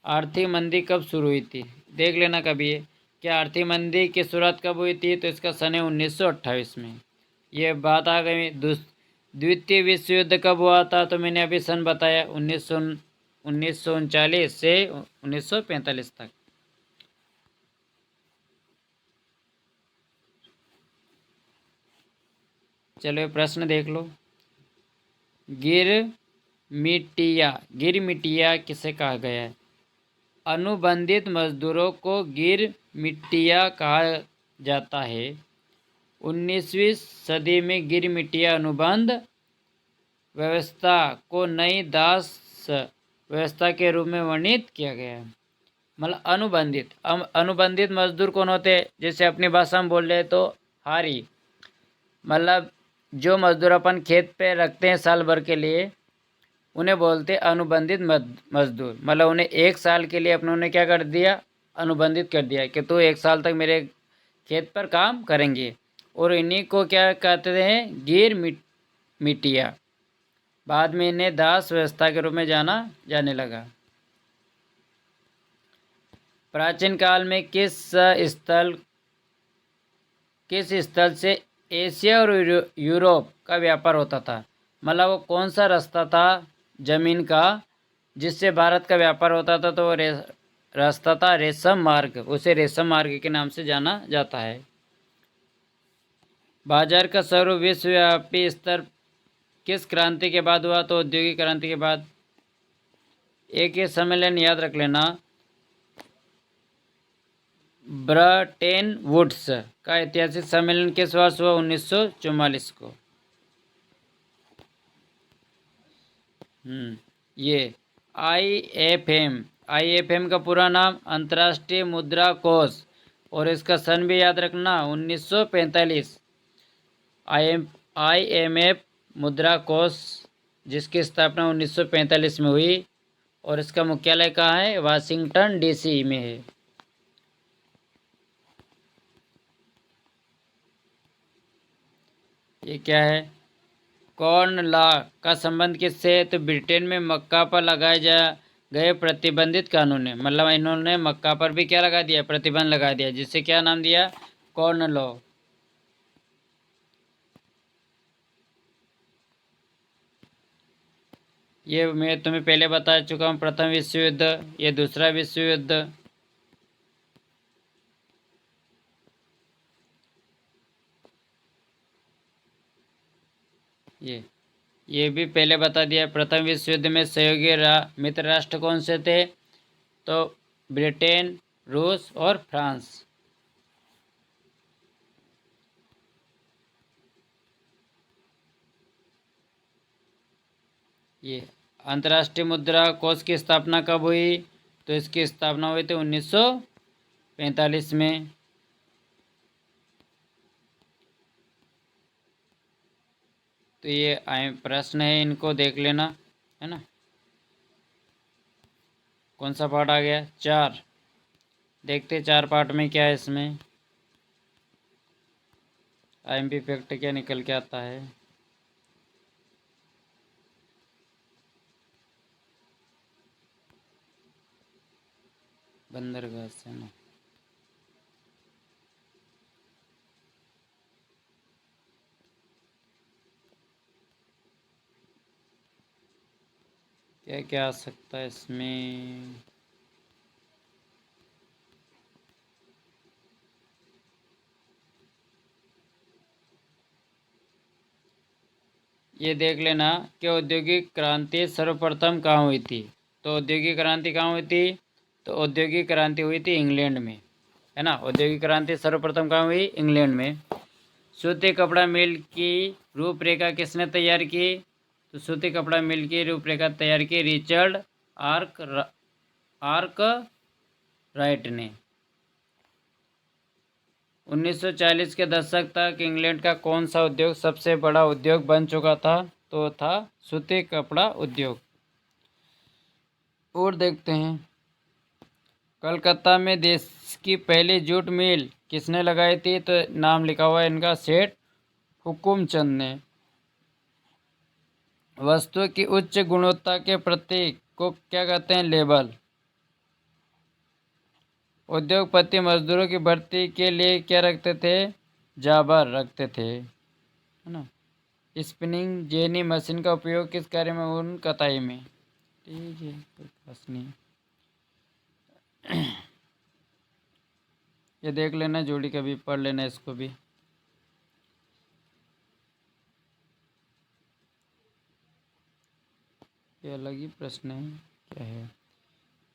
S1: आर्थिक मंदी कब शुरू हुई थी? देख लेना कभी ये। क्या आर्थिक मंदी की शुरुआत कब हुई थी? तो इसका सन है 1928 में। ये बात आ गई। द्वितीय विश्व युद्ध कब हुआ था? तो मैंने अभी सन बताया 1939 से 1945 तक। चलो ये प्रश्न देख लो। गिरमिटिया किसे कहा गया है? अनुबंधित मजदूरों को गिरमिटिया कहा जाता है। 19वीं सदी में गिरमिटिया अनुबंध व्यवस्था को नई दास व्यवस्था के रूप में वर्णित किया गया है। मतलब अनुबंधित मजदूर कौन होते हैं? जैसे अपनी भाषा में बोल रहे तो हारी। मतलब जो मजदूर अपन खेत पे रखते हैं साल भर के लिए, उन्हें बोलते अनुबंधित मजदूर। मतलब उन्हें एक साल के लिए अपने क्या कर दिया? अनुबंधित कर दिया कि तो एक साल तक मेरे खेत पर काम करेंगे। और इन्हीं को क्या कहते हैं? गिरमिटिया। बाद में इन्हें दास व्यवस्था के रूप में जाने लगा। प्राचीन काल में किस स्थल से एशिया और यूरोप का व्यापार होता था? मतलब वो कौन सा रास्ता था जमीन का जिससे भारत का व्यापार होता था, तो वो रास्ता था रेशम मार्ग, उसे रेशम मार्ग के नाम से जाना जाता है। बाजार का स्वरूप विश्वव्यापी स्तर किस क्रांति के बाद हुआ? तो औद्योगिक क्रांति के बाद। एक ये सम्मेलन याद रख लेना, ब्रेटन वुड्स का ऐतिहासिक सम्मेलन किस वर्ष हुआ? 1944 को। ये आईएफएम का पूरा नाम अंतर्राष्ट्रीय मुद्रा कोष, और इसका सन भी याद रखना 1945। आईएमएफ मुद्रा कोष, जिसकी स्थापना 1945 में हुई, और इसका मुख्यालय कहाँ है? वाशिंगटन डीसी में है। ये क्या है? कॉर्न लॉ का संबंध किससे है? तो ब्रिटेन में मक्का पर लगाए गए प्रतिबंधित कानून है, मतलब इन्होंने मक्का पर भी क्या लगा दिया? प्रतिबंध लगा दिया, जिससे क्या नाम दिया? Corn law. ये मैं तुम्हें पहले बता चुका हूँ, प्रथम विश्व युद्ध, ये दूसरा विश्व युद्ध। ये भी पहले बता दिया। प्रथम विश्व युद्ध में सहयोगी मित्र राष्ट्र कौन से थे? तो ब्रिटेन, रूस और फ्रांस। ये अंतर्राष्ट्रीय मुद्रा कोष की स्थापना कब हुई? तो इसकी स्थापना हुई थी 1945 में। तो ये प्रश्न है, इनको देख लेना, है ना। कौन सा पार्ट आ गया? 4। देखते 4 पार्ट में क्या है इसमें। आईएमपी फैक्ट क्या निकल के आता है? बंदरगाह से ना। क्या क्या आ सकता है इसमें? ये देख लेना कि औद्योगिक क्रांति सर्वप्रथम कहाँ हुई थी। तो औद्योगिक क्रांति कहाँ हुई थी? तो औद्योगिक क्रांति हुई थी इंग्लैंड में, है ना। औद्योगिक क्रांति सर्वप्रथम कहाँ हुई? इंग्लैंड में। सूती कपड़ा मिल की रूपरेखा किसने तैयार की? तो सूती कपड़ा मिल की रूपरेखा तैयार की रिचर्ड आर्क राइट ने। 1940 के दशक तक इंग्लैंड का कौन सा उद्योग सबसे बड़ा उद्योग बन चुका था? तो था सूती कपड़ा उद्योग। और देखते हैं, कलकत्ता में देश की पहली जूट मिल किसने लगाई थी? तो नाम लिखा हुआ है इनका, सेठ हुकुमचंद ने। वस्तु की उच्च गुणवत्ता के प्रतीक को क्या कहते हैं? लेबल। उद्योगपति मजदूरों की भर्ती के लिए क्या रखते थे? जाबर रखते थे, है ना। स्पिनिंग जेनी मशीन का उपयोग किस कार्य में? ऊन कताई में। ठीक है, कोई खास नहीं। ये देख लेना, जोड़ी का भी पढ़ लेना इसको भी। ये अलग ही प्रश्न है, क्या है?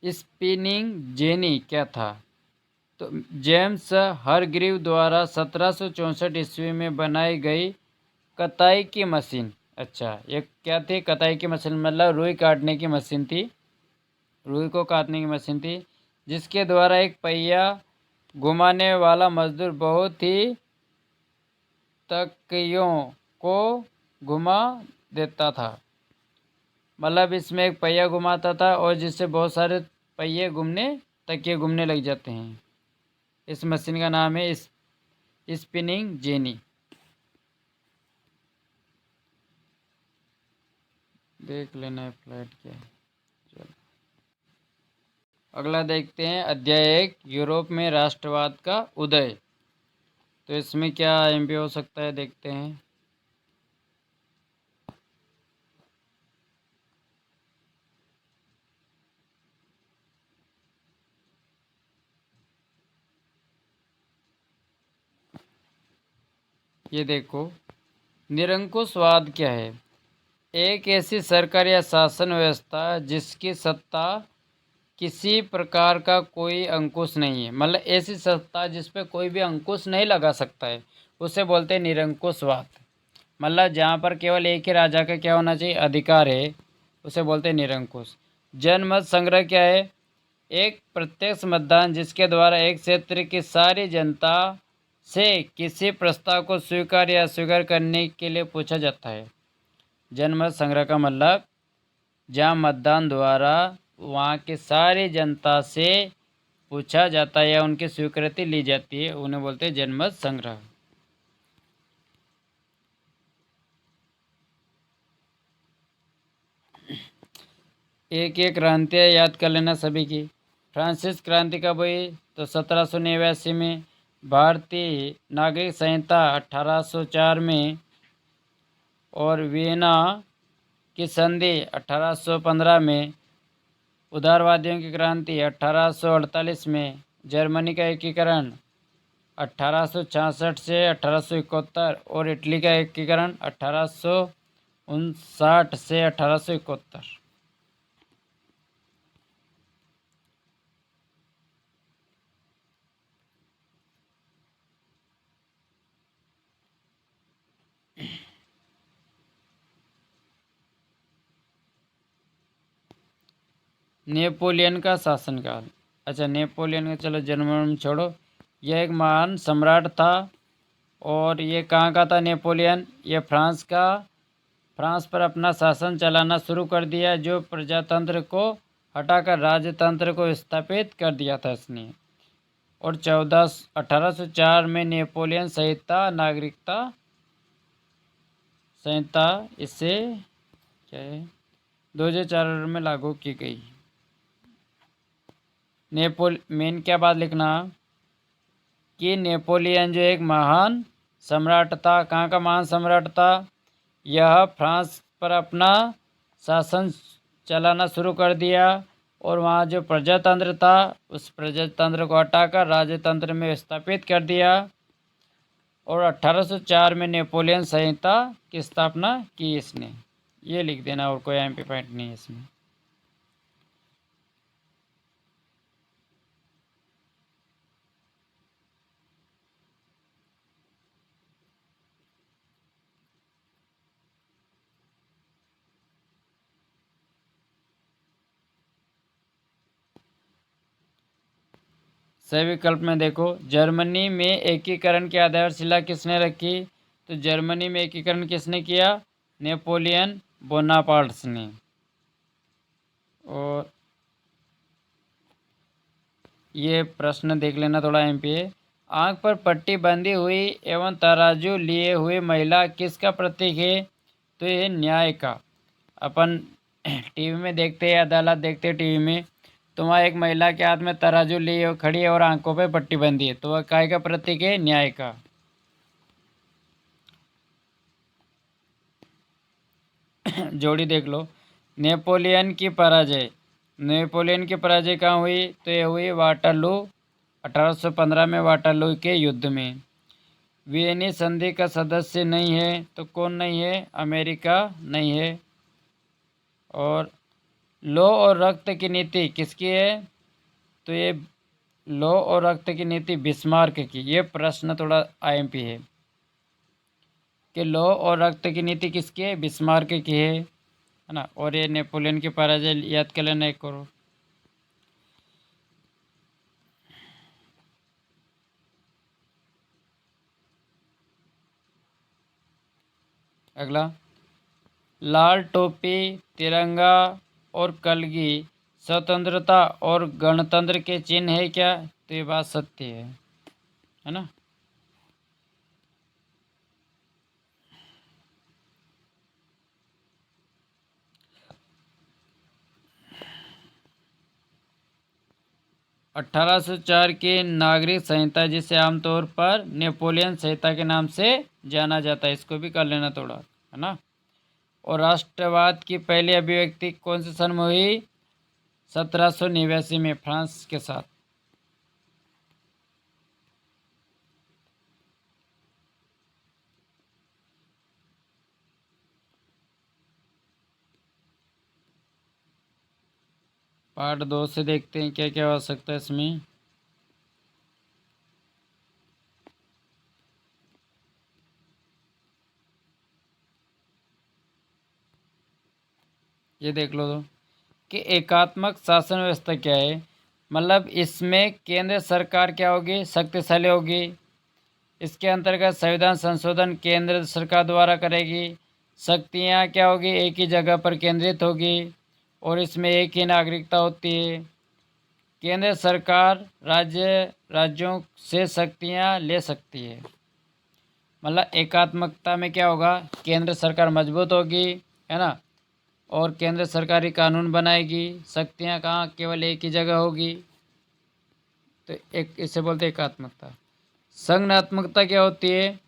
S1: स्पिनिंग जेनी क्या था? तो जेम्स हरग्रीव द्वारा 1764 ईस्वी में बनाई गई कताई की मशीन। अच्छा, ये क्या थी? कताई की मशीन, मतलब रुई काटने की मशीन थी। रुई को काटने की मशीन थी, जिसके द्वारा एक पहिया घुमाने वाला मजदूर बहुत ही तकियों को घुमा देता था। मतलब इसमें एक पहिया घुमाता था, और जिससे बहुत सारे पहिए तकिए घूमने लग जाते हैं। इस मशीन का नाम है स्पिनिंग जेनी। देख लेना है फ्लाइट क्या है। चलो अगला देखते हैं, अध्याय 1 यूरोप में राष्ट्रवाद का उदय। तो इसमें क्या एमपी हो सकता है, देखते हैं। ये देखो, निरंकुशवाद क्या है? एक ऐसी सरकार या शासन व्यवस्था जिसकी सत्ता किसी प्रकार का कोई अंकुश नहीं है, मतलब ऐसी सत्ता जिस पे कोई भी अंकुश नहीं लगा सकता है, उसे बोलते हैं निरंकुशवाद। मतलब जहाँ पर केवल एक ही राजा का क्या होना चाहिए, अधिकार है, उसे बोलते हैं निरंकुश। जनमत संग्रह क्या है? एक प्रत्यक्ष मतदान जिसके द्वारा एक क्षेत्र की सारी जनता से किसी प्रस्ताव को स्वीकार या अस्वीकार करने के लिए पूछा जाता है। जनमत संग्रह का मतलब जहाँ मतदान द्वारा वहाँ की सारी जनता से पूछा जाता है या उनकी स्वीकृति ली जाती है, उन्हें बोलते हैं जनमत संग्रह। एक एक क्रांतियाँ याद कर लेना सभी की। फ्रांसिस क्रांति कब हुई? तो 1789 में। भारतीय नागरिक संहिता 1804 में। और वियना की संधि 1815 में। उदारवादियों की क्रांति 1848 में। जर्मनी का एकीकरण 1866 से 1871 और इटली का एकीकरण 1859 से 1871। नेपोलियन का शासनकाल। अच्छा, नेपोलियन का चलो जन्म छोड़ो। यह एक महान सम्राट था। और ये कहाँ का था नेपोलियन? ये फ्रांस का। फ्रांस पर अपना शासन चलाना शुरू कर दिया, जो प्रजातंत्र को हटाकर राजतंत्र को स्थापित कर दिया था इसने। और 1804 में नेपोलियन संहिता, नागरिकता संहिता, इसे क्या है, 2004 में लागू की गई। मेन क्या बात लिखना कि नेपोलियन जो एक महान सम्राट था। कहाँ का महान सम्राट था? यह फ्रांस पर अपना शासन चलाना शुरू कर दिया और वहाँ जो प्रजातंत्र था उस प्रजातंत्र को हटाकर राजतंत्र में स्थापित कर दिया। और 1804 में नेपोलियन संहिता की स्थापना की इसने। ये लिख देना, और कोई एमपी पॉइंट नहीं है इसमें। सही विकल्प में देखो, जर्मनी में एकीकरण की आधारशिला किसने रखी? तो जर्मनी में एकीकरण किसने किया? नेपोलियन बोनापार्ट ने। और ये प्रश्न देख लेना थोड़ा एमपी है। आंख पर पट्टी बंधी हुई एवं तराजू लिए हुए महिला किसका प्रतीक है? तो ये न्याय का। अपन टीवी में देखते हैं, अदालत देखते हैं टीवी में, तो वहाँ एक महिला के हाथ में तराजू लिए खड़ी है और आंखों पे पट्टी बंधी है, तो वह काय का प्रतीक है? न्याय का। जोड़ी देख लो। नेपोलियन की पराजय। नेपोलियन की पराजय कहाँ हुई? तो ये हुई वाटरलू, 1815 में वाटरलू के युद्ध में। वियनी संधि का सदस्य नहीं है, तो कौन नहीं है? अमेरिका नहीं है। और लौ और रक्त की नीति किसकी है? तो ये लौ और रक्त की नीति बिस्मार्क की। ये प्रश्न थोड़ा आईएमपी है कि लौ और रक्त की नीति किसकी है? बिस्मार्क की है ना। और ये नेपोलियन की पराजय याद कर लेना एक करो। अगला, लाल टोपी, तिरंगा और कलगी स्वतंत्रता और गणतंत्र के चिन्ह है क्या? तो ये बात सत्य है ना। 1804 की नागरिक संहिता, जिसे आमतौर पर नेपोलियन संहिता के नाम से जाना जाता है, इसको भी कर लेना थोड़ा, है ना। और राष्ट्रवाद की पहली अभिव्यक्ति कौन से सन में हुई? 1789 में फ्रांस के साथ। पार्ट 2 से देखते हैं क्या क्या हो सकता है इसमें। ये देख लो तो कि एकात्मक शासन व्यवस्था क्या है। मतलब इसमें केंद्र सरकार क्या होगी, शक्तिशाली होगी। इसके अंतर्गत संविधान संशोधन केंद्र सरकार द्वारा करेगी। शक्तियाँ क्या होगी, एक ही जगह पर केंद्रित होगी और इसमें एक ही नागरिकता होती है। केंद्र सरकार राज्यों से शक्तियाँ ले सकती है। मतलब एकात्मकता में क्या होगा, केंद्र सरकार मजबूत होगी, है ना, और केंद्र सरकारी कानून बनाएगी। शक्तियाँ कहाँ, केवल एक ही जगह होगी। तो एक इसे बोलते हैं एकात्मकता। संघनात्मकता क्या होती है,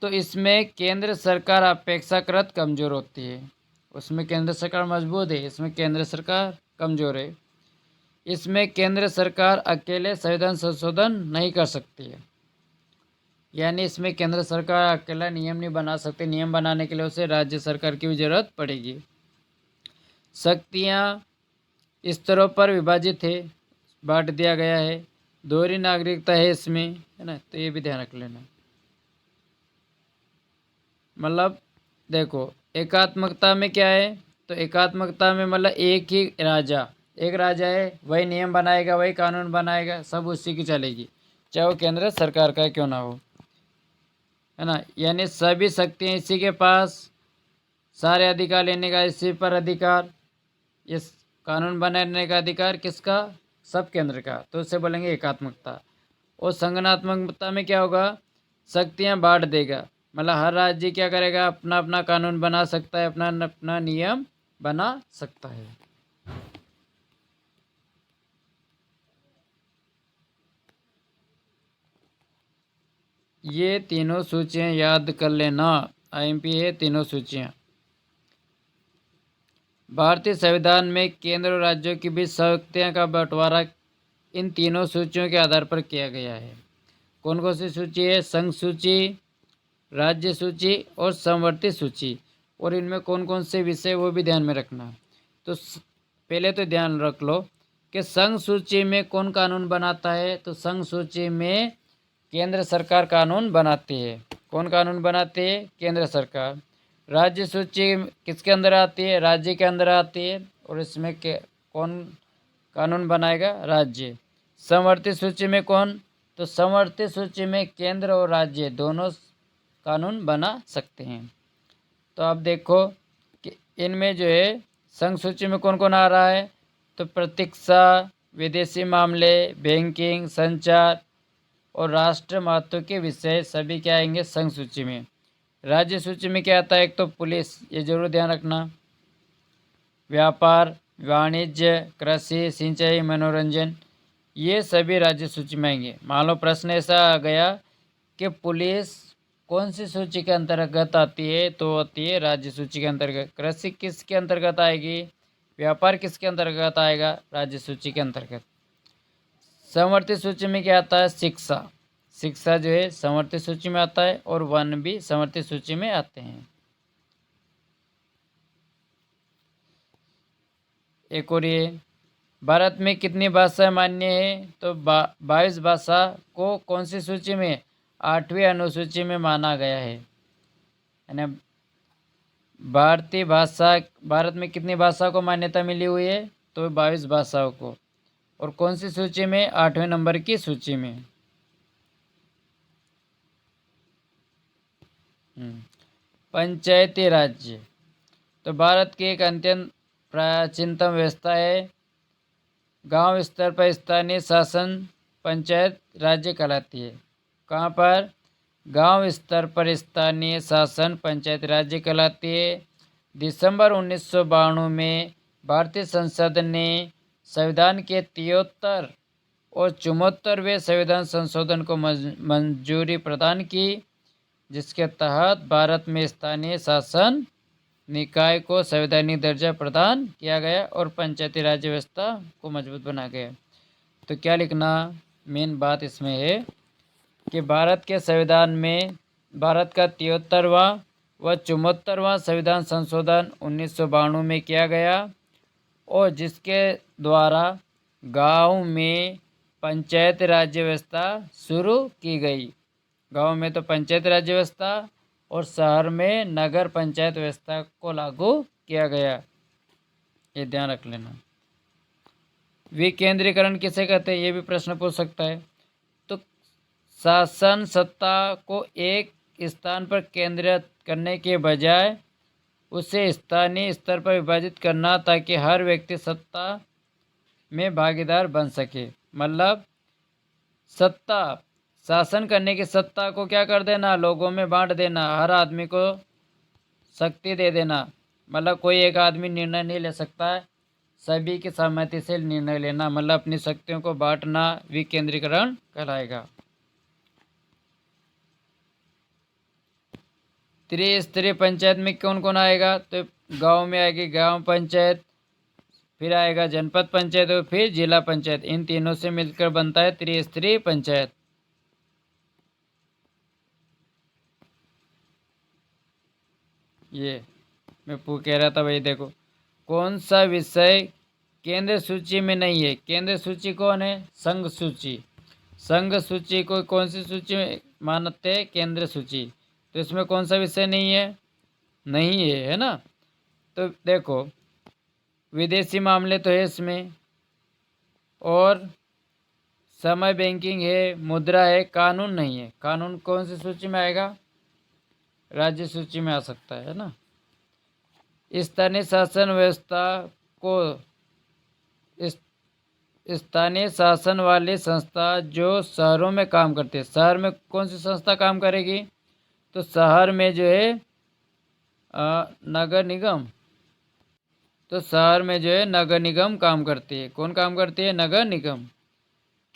S1: तो इसमें केंद्र सरकार अपेक्षाकृत कमजोर होती है। उसमें केंद्र सरकार मजबूत है, इसमें केंद्र सरकार कमजोर है। इसमें केंद्र सरकार अकेले संविधान संशोधन नहीं कर सकती है। यानी इसमें केंद्र सरकार अकेला नियम नहीं बना सकती, नियम बनाने के लिए उसे राज्य सरकार की भी जरूरत पड़ेगी। शक्तियाँ स्तरों पर विभाजित है, बांट दिया गया है। दोहरी नागरिकता है इसमें, है ना, तो ये भी ध्यान रख लेना। मतलब देखो एकात्मकता में क्या है, तो एकात्मकता में मतलब एक राजा है, वही नियम बनाएगा, वही कानून बनाएगा, सब उसी की चलेगी, चाहे वो केंद्र सरकार का क्यों ना हो, है ना। यानी सभी शक्तियाँ इसी के पास, सारे अधिकार लेने का इसी पर अधिकार, इस कानून बनाने का अधिकार किसका, सब केंद्र का, तो उसे बोलेंगे एकात्मकता। और संगनात्मकता में क्या होगा, शक्तियाँ बांट देगा। मतलब हर राज्य क्या करेगा, अपना अपना कानून बना सकता है, अपना अपना नियम बना सकता है। ये तीनों सूचियाँ याद कर लेना, आईएमपी है तीनों सूचियाँ। भारतीय संविधान में केंद्र और राज्यों के बीच शक्तियों का बंटवारा इन तीनों सूचियों के आधार पर किया गया है। कौन कौन सी सूची है, संघ सूची, राज्य सूची और समवर्ती सूची। और इनमें कौन कौन से विषय वो भी ध्यान में रखना। तो पहले तो ध्यान रख लो कि संघ सूची में कौन कानून बनाता है, तो संघ सूची में केंद्र सरकार कानून बनाती है। कौन कानून बनाती है, केंद्र सरकार। राज्य सूची किसके अंदर आती है, राज्य के अंदर आती है, और इसमें कौन कानून बनाएगा, राज्य। समवर्ती सूची में कौन, तो समवर्ती सूची में केंद्र और राज्य दोनों कानून बना सकते हैं। तो आप देखो कि इनमें जो है संघ सूची में कौन कौन आ रहा है, तो प्रतीक्षा, विदेशी मामले, बैंकिंग, संचार और राष्ट्र महत्व के विषय सभी क्या आएंगे संघ सूची में। राज्य सूची में क्या आता है, एक तो पुलिस, ये जरूर ध्यान रखना, व्यापार, वाणिज्य, कृषि, सिंचाई, मनोरंजन, ये सभी राज्य सूची में आएंगे। मान लो प्रश्न ऐसा आ गया कि पुलिस कौन सी सूची के अंतर्गत आती है, तो आती है राज्य सूची के अंतर्गत। कृषि किसके अंतर्गत आएगी, व्यापार किसके अंतर्गत आएगा, राज्य सूची के अंतर्गत। समवर्ती सूची में क्या आता है, शिक्षा, शिक्षा जो है समवर्ती सूची में आता है, और वन भी समवर्ती सूची में आते हैं। एक और ये, भारत में कितनी भाषाएं मान्य है, तो 22 भाषा को कौन सी सूची में, 8वीं अनुसूची में माना गया है। यानी भारतीय भाषा, भारत में कितनी भाषा को मान्यता मिली हुई है, तो 22 भाषाओं को, और कौन सी सूची में, 8वें नंबर की सूची में। पंचायती राज्य, तो भारत की एक अत्यंत प्राचीनतम व्यवस्था है। गांव स्तर पर स्थानीय शासन पंचायत राज्य कहलाती है। कहाँ पर, गांव स्तर पर स्थानीय शासन पंचायत राज्य कहलाती है। दिसंबर 1992 में भारतीय संसद ने संविधान के 73 और 74वें संविधान संशोधन को मंजूरी प्रदान की, जिसके तहत भारत में स्थानीय शासन निकाय को संवैधानिक दर्जा प्रदान किया गया और पंचायती राज व्यवस्था को मजबूत बना गया। तो क्या लिखना, मेन बात इसमें है कि भारत के संविधान में भारत का 73वां व 74वां संविधान संशोधन 1992 में किया गया, और जिसके द्वारा गांव में पंचायत राज्य व्यवस्था शुरू की गई। गांव में तो पंचायत राज्य व्यवस्था और शहर में नगर पंचायत व्यवस्था को लागू किया गया। ये ध्यान रख लेना। विकेंद्रीकरण किसे कहते हैं, ये भी प्रश्न पूछ सकता है। तो शासन सत्ता को एक स्थान पर केंद्रित करने के बजाय उसे स्थानीय स्तर पर विभाजित करना, ताकि हर व्यक्ति सत्ता में भागीदार बन सके। मतलब सत्ता, शासन करने की सत्ता को क्या कर देना, लोगों में बांट देना, हर आदमी को शक्ति दे देना। मतलब कोई एक आदमी निर्णय नहीं ले सकता है, सभी की सहमति से निर्णय लेना, मतलब अपनी शक्तियों को बांटना विकेंद्रीकरण कहलाएगा। त्रिस्तरीय पंचायत में कौन कौन आएगा, तो गांव में आएगी गांव पंचायत, फिर आएगा जनपद पंचायत और फिर जिला पंचायत। इन तीनों से मिलकर बनता है त्रिस्तरीय पंचायत। ये मैं कह रहा था भाई, देखो कौन सा विषय केंद्र सूची में नहीं है। केंद्र सूची कौन है, संघ सूची। संघ सूची को कौन सी सूची में मानते हैं, केंद्र सूची। तो इसमें कौन सा विषय नहीं है, नहीं है ना। तो देखो विदेशी मामले तो है इसमें, और समय बैंकिंग है, मुद्रा है, कानून नहीं है। कानून कौन सी सूची में आएगा, राज्य सूची में आ सकता है ना। स्थानीय शासन व्यवस्था को स्थानीय शासन वाली संस्था जो शहरों में काम करती है। शहर में कौन सी संस्था काम करेगी, तो शहर में जो है नगर निगम। तो शहर में जो है नगर निगम काम करती है। कौन काम करती है, नगर निगम।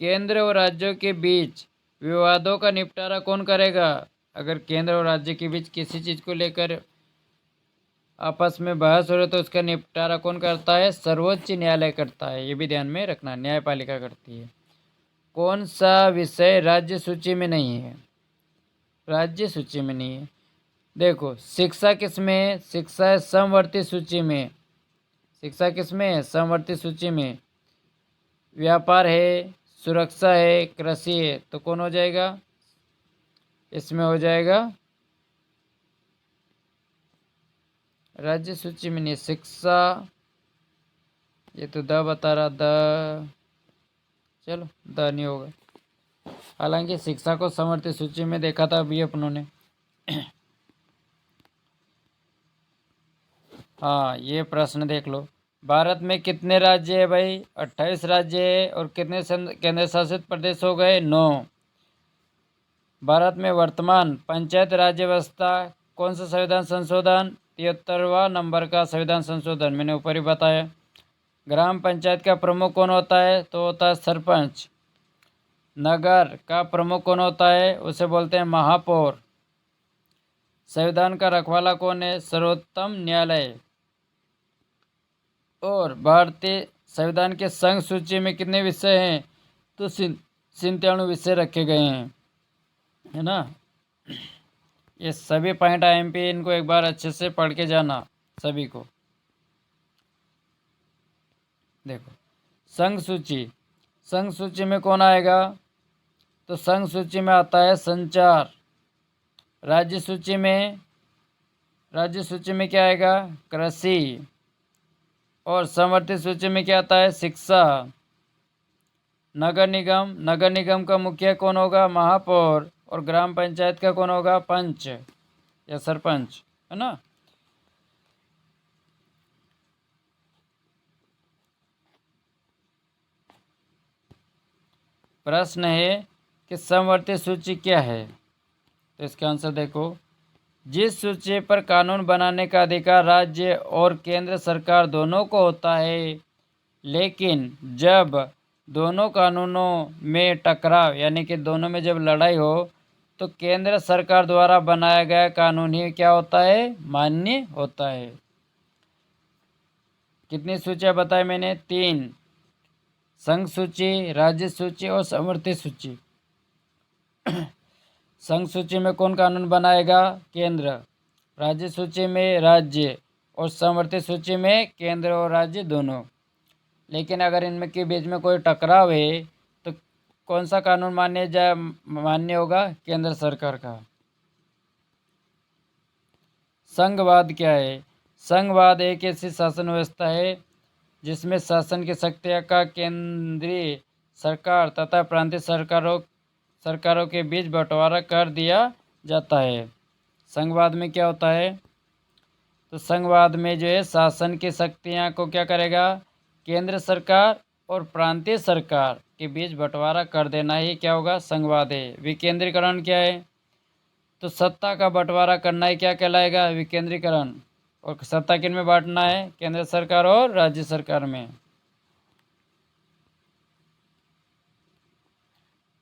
S1: केंद्र और राज्यों के बीच विवादों का निपटारा कौन करेगा। अगर केंद्र और राज्य के बीच किसी चीज़ को लेकर आपस में बहस हो रही तो उसका निपटारा कौन करता है, सर्वोच्च न्यायालय करता है। ये भी ध्यान में रखना, न्यायपालिका करती है। कौन सा विषय राज्य सूची में नहीं है, राज्य सूची में नहीं है। देखो शिक्षा किस में है, शिक्षा है समवर्ती सूची में। शिक्षा किस में है, समवर्ती सूची में। व्यापार है, सुरक्षा है, कृषि है, तो कौन हो जाएगा, इसमें हो जाएगा राज्य सूची में नहीं। शिक्षा, ये तो द बता रहा, द, चलो द नहीं होगा। हालांकि शिक्षा को समवर्ती सूची में देखा था अभी अपनों ने। हाँ ये प्रश्न देख लो, भारत में कितने राज्य है भाई, 28 राज्य है। और कितने केंद्र शासित प्रदेश हो गए, 9। भारत में वर्तमान पंचायत राज्य व्यवस्था कौन सा संविधान संशोधन, 73वां नंबर का संविधान संशोधन, मैंने ऊपर ही बताया। ग्राम पंचायत का प्रमुख कौन होता है, तो होता है सरपंच। नगर का प्रमुख कौन होता है, उसे बोलते हैं महापौर। संविधान का रखवाला कौन है, सर्वोच्च न्यायालय। और भारतीय संविधान के संघ सूची में कितने विषय हैं, तो 97 विषय रखे गए हैं, है ना। ये सभी पॉइंट IMP, इनको एक बार अच्छे से पढ़ के जाना सभी को। देखो संघ सूची, संघ सूची में कौन आएगा, तो संघ सूची में आता है संचार। राज्य सूची में, राज्य सूची में क्या आएगा, कृषि। और समवर्ती सूची में क्या आता है, शिक्षा। नगर निगम, नगर निगम का मुखिया कौन होगा, महापौर। और ग्राम पंचायत का कौन होगा, पंच या सरपंच, है ना। प्रश्न है कि समवर्ती सूची क्या है, तो इसका आंसर देखो, जिस सूची पर कानून बनाने का अधिकार राज्य और केंद्र सरकार दोनों को होता है, लेकिन जब दोनों कानूनों में टकराव यानी कि दोनों में जब लड़ाई हो, तो केंद्र सरकार द्वारा बनाया गया कानून ही क्या होता है, मान्य होता है। कितनी सूचियाँ बताई मैंने, 3, संघ सूची, राज्य सूची और समवर्ती सूची। संघ सूची में कौन कानून बनाएगा, केंद्र। राज्य सूची में राज्य, और समवर्ती सूची में केंद्र और राज्य दोनों। लेकिन अगर इनमें के बीच में कोई टकराव है तो कौन सा कानून मान्य होगा? केंद्र सरकार का। संघवाद क्या है? संघवाद एक ऐसी शासन व्यवस्था है जिसमें शासन की शक्तियां का केंद्रीय सरकार तथा प्रांतीय सरकारों के बीच बंटवारा कर दिया जाता है। संघवाद में क्या होता है? तो संघवाद में जो है शासन की शक्तियां को क्या करेगा? केंद्र सरकार और प्रांतीय सरकार के बीच बंटवारा कर देना ही क्या होगा? संघवाद है। विकेंद्रीकरण क्या है? तो सत्ता का बंटवारा करना ही क्या कहलाएगा? विकेंद्रीकरण। और सत्ता किन में बांटना है? केंद्र सरकार और राज्य सरकार में।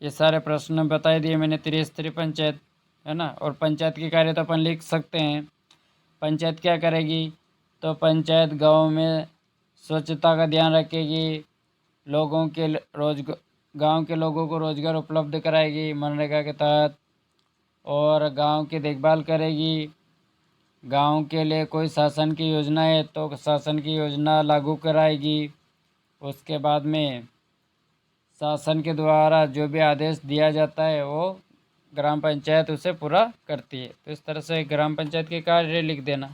S1: ये सारे प्रश्न बता दिए मैंने। त्रिस्तरीय पंचायत है ना। और पंचायत के कार्य तो अपन लिख सकते हैं। पंचायत क्या करेगी? तो पंचायत गांव में स्वच्छता का ध्यान रखेगी, लोगों के गांव के लोगों को रोजगार उपलब्ध कराएगी मनरेगा के तहत, और गांव की देखभाल करेगी। गांव के लिए कोई शासन की योजना है तो शासन की योजना लागू कराएगी। उसके बाद में शासन के द्वारा जो भी आदेश दिया जाता है वो ग्राम पंचायत उसे पूरा करती है। तो इस तरह से ग्राम पंचायत के कार्य लिख देना।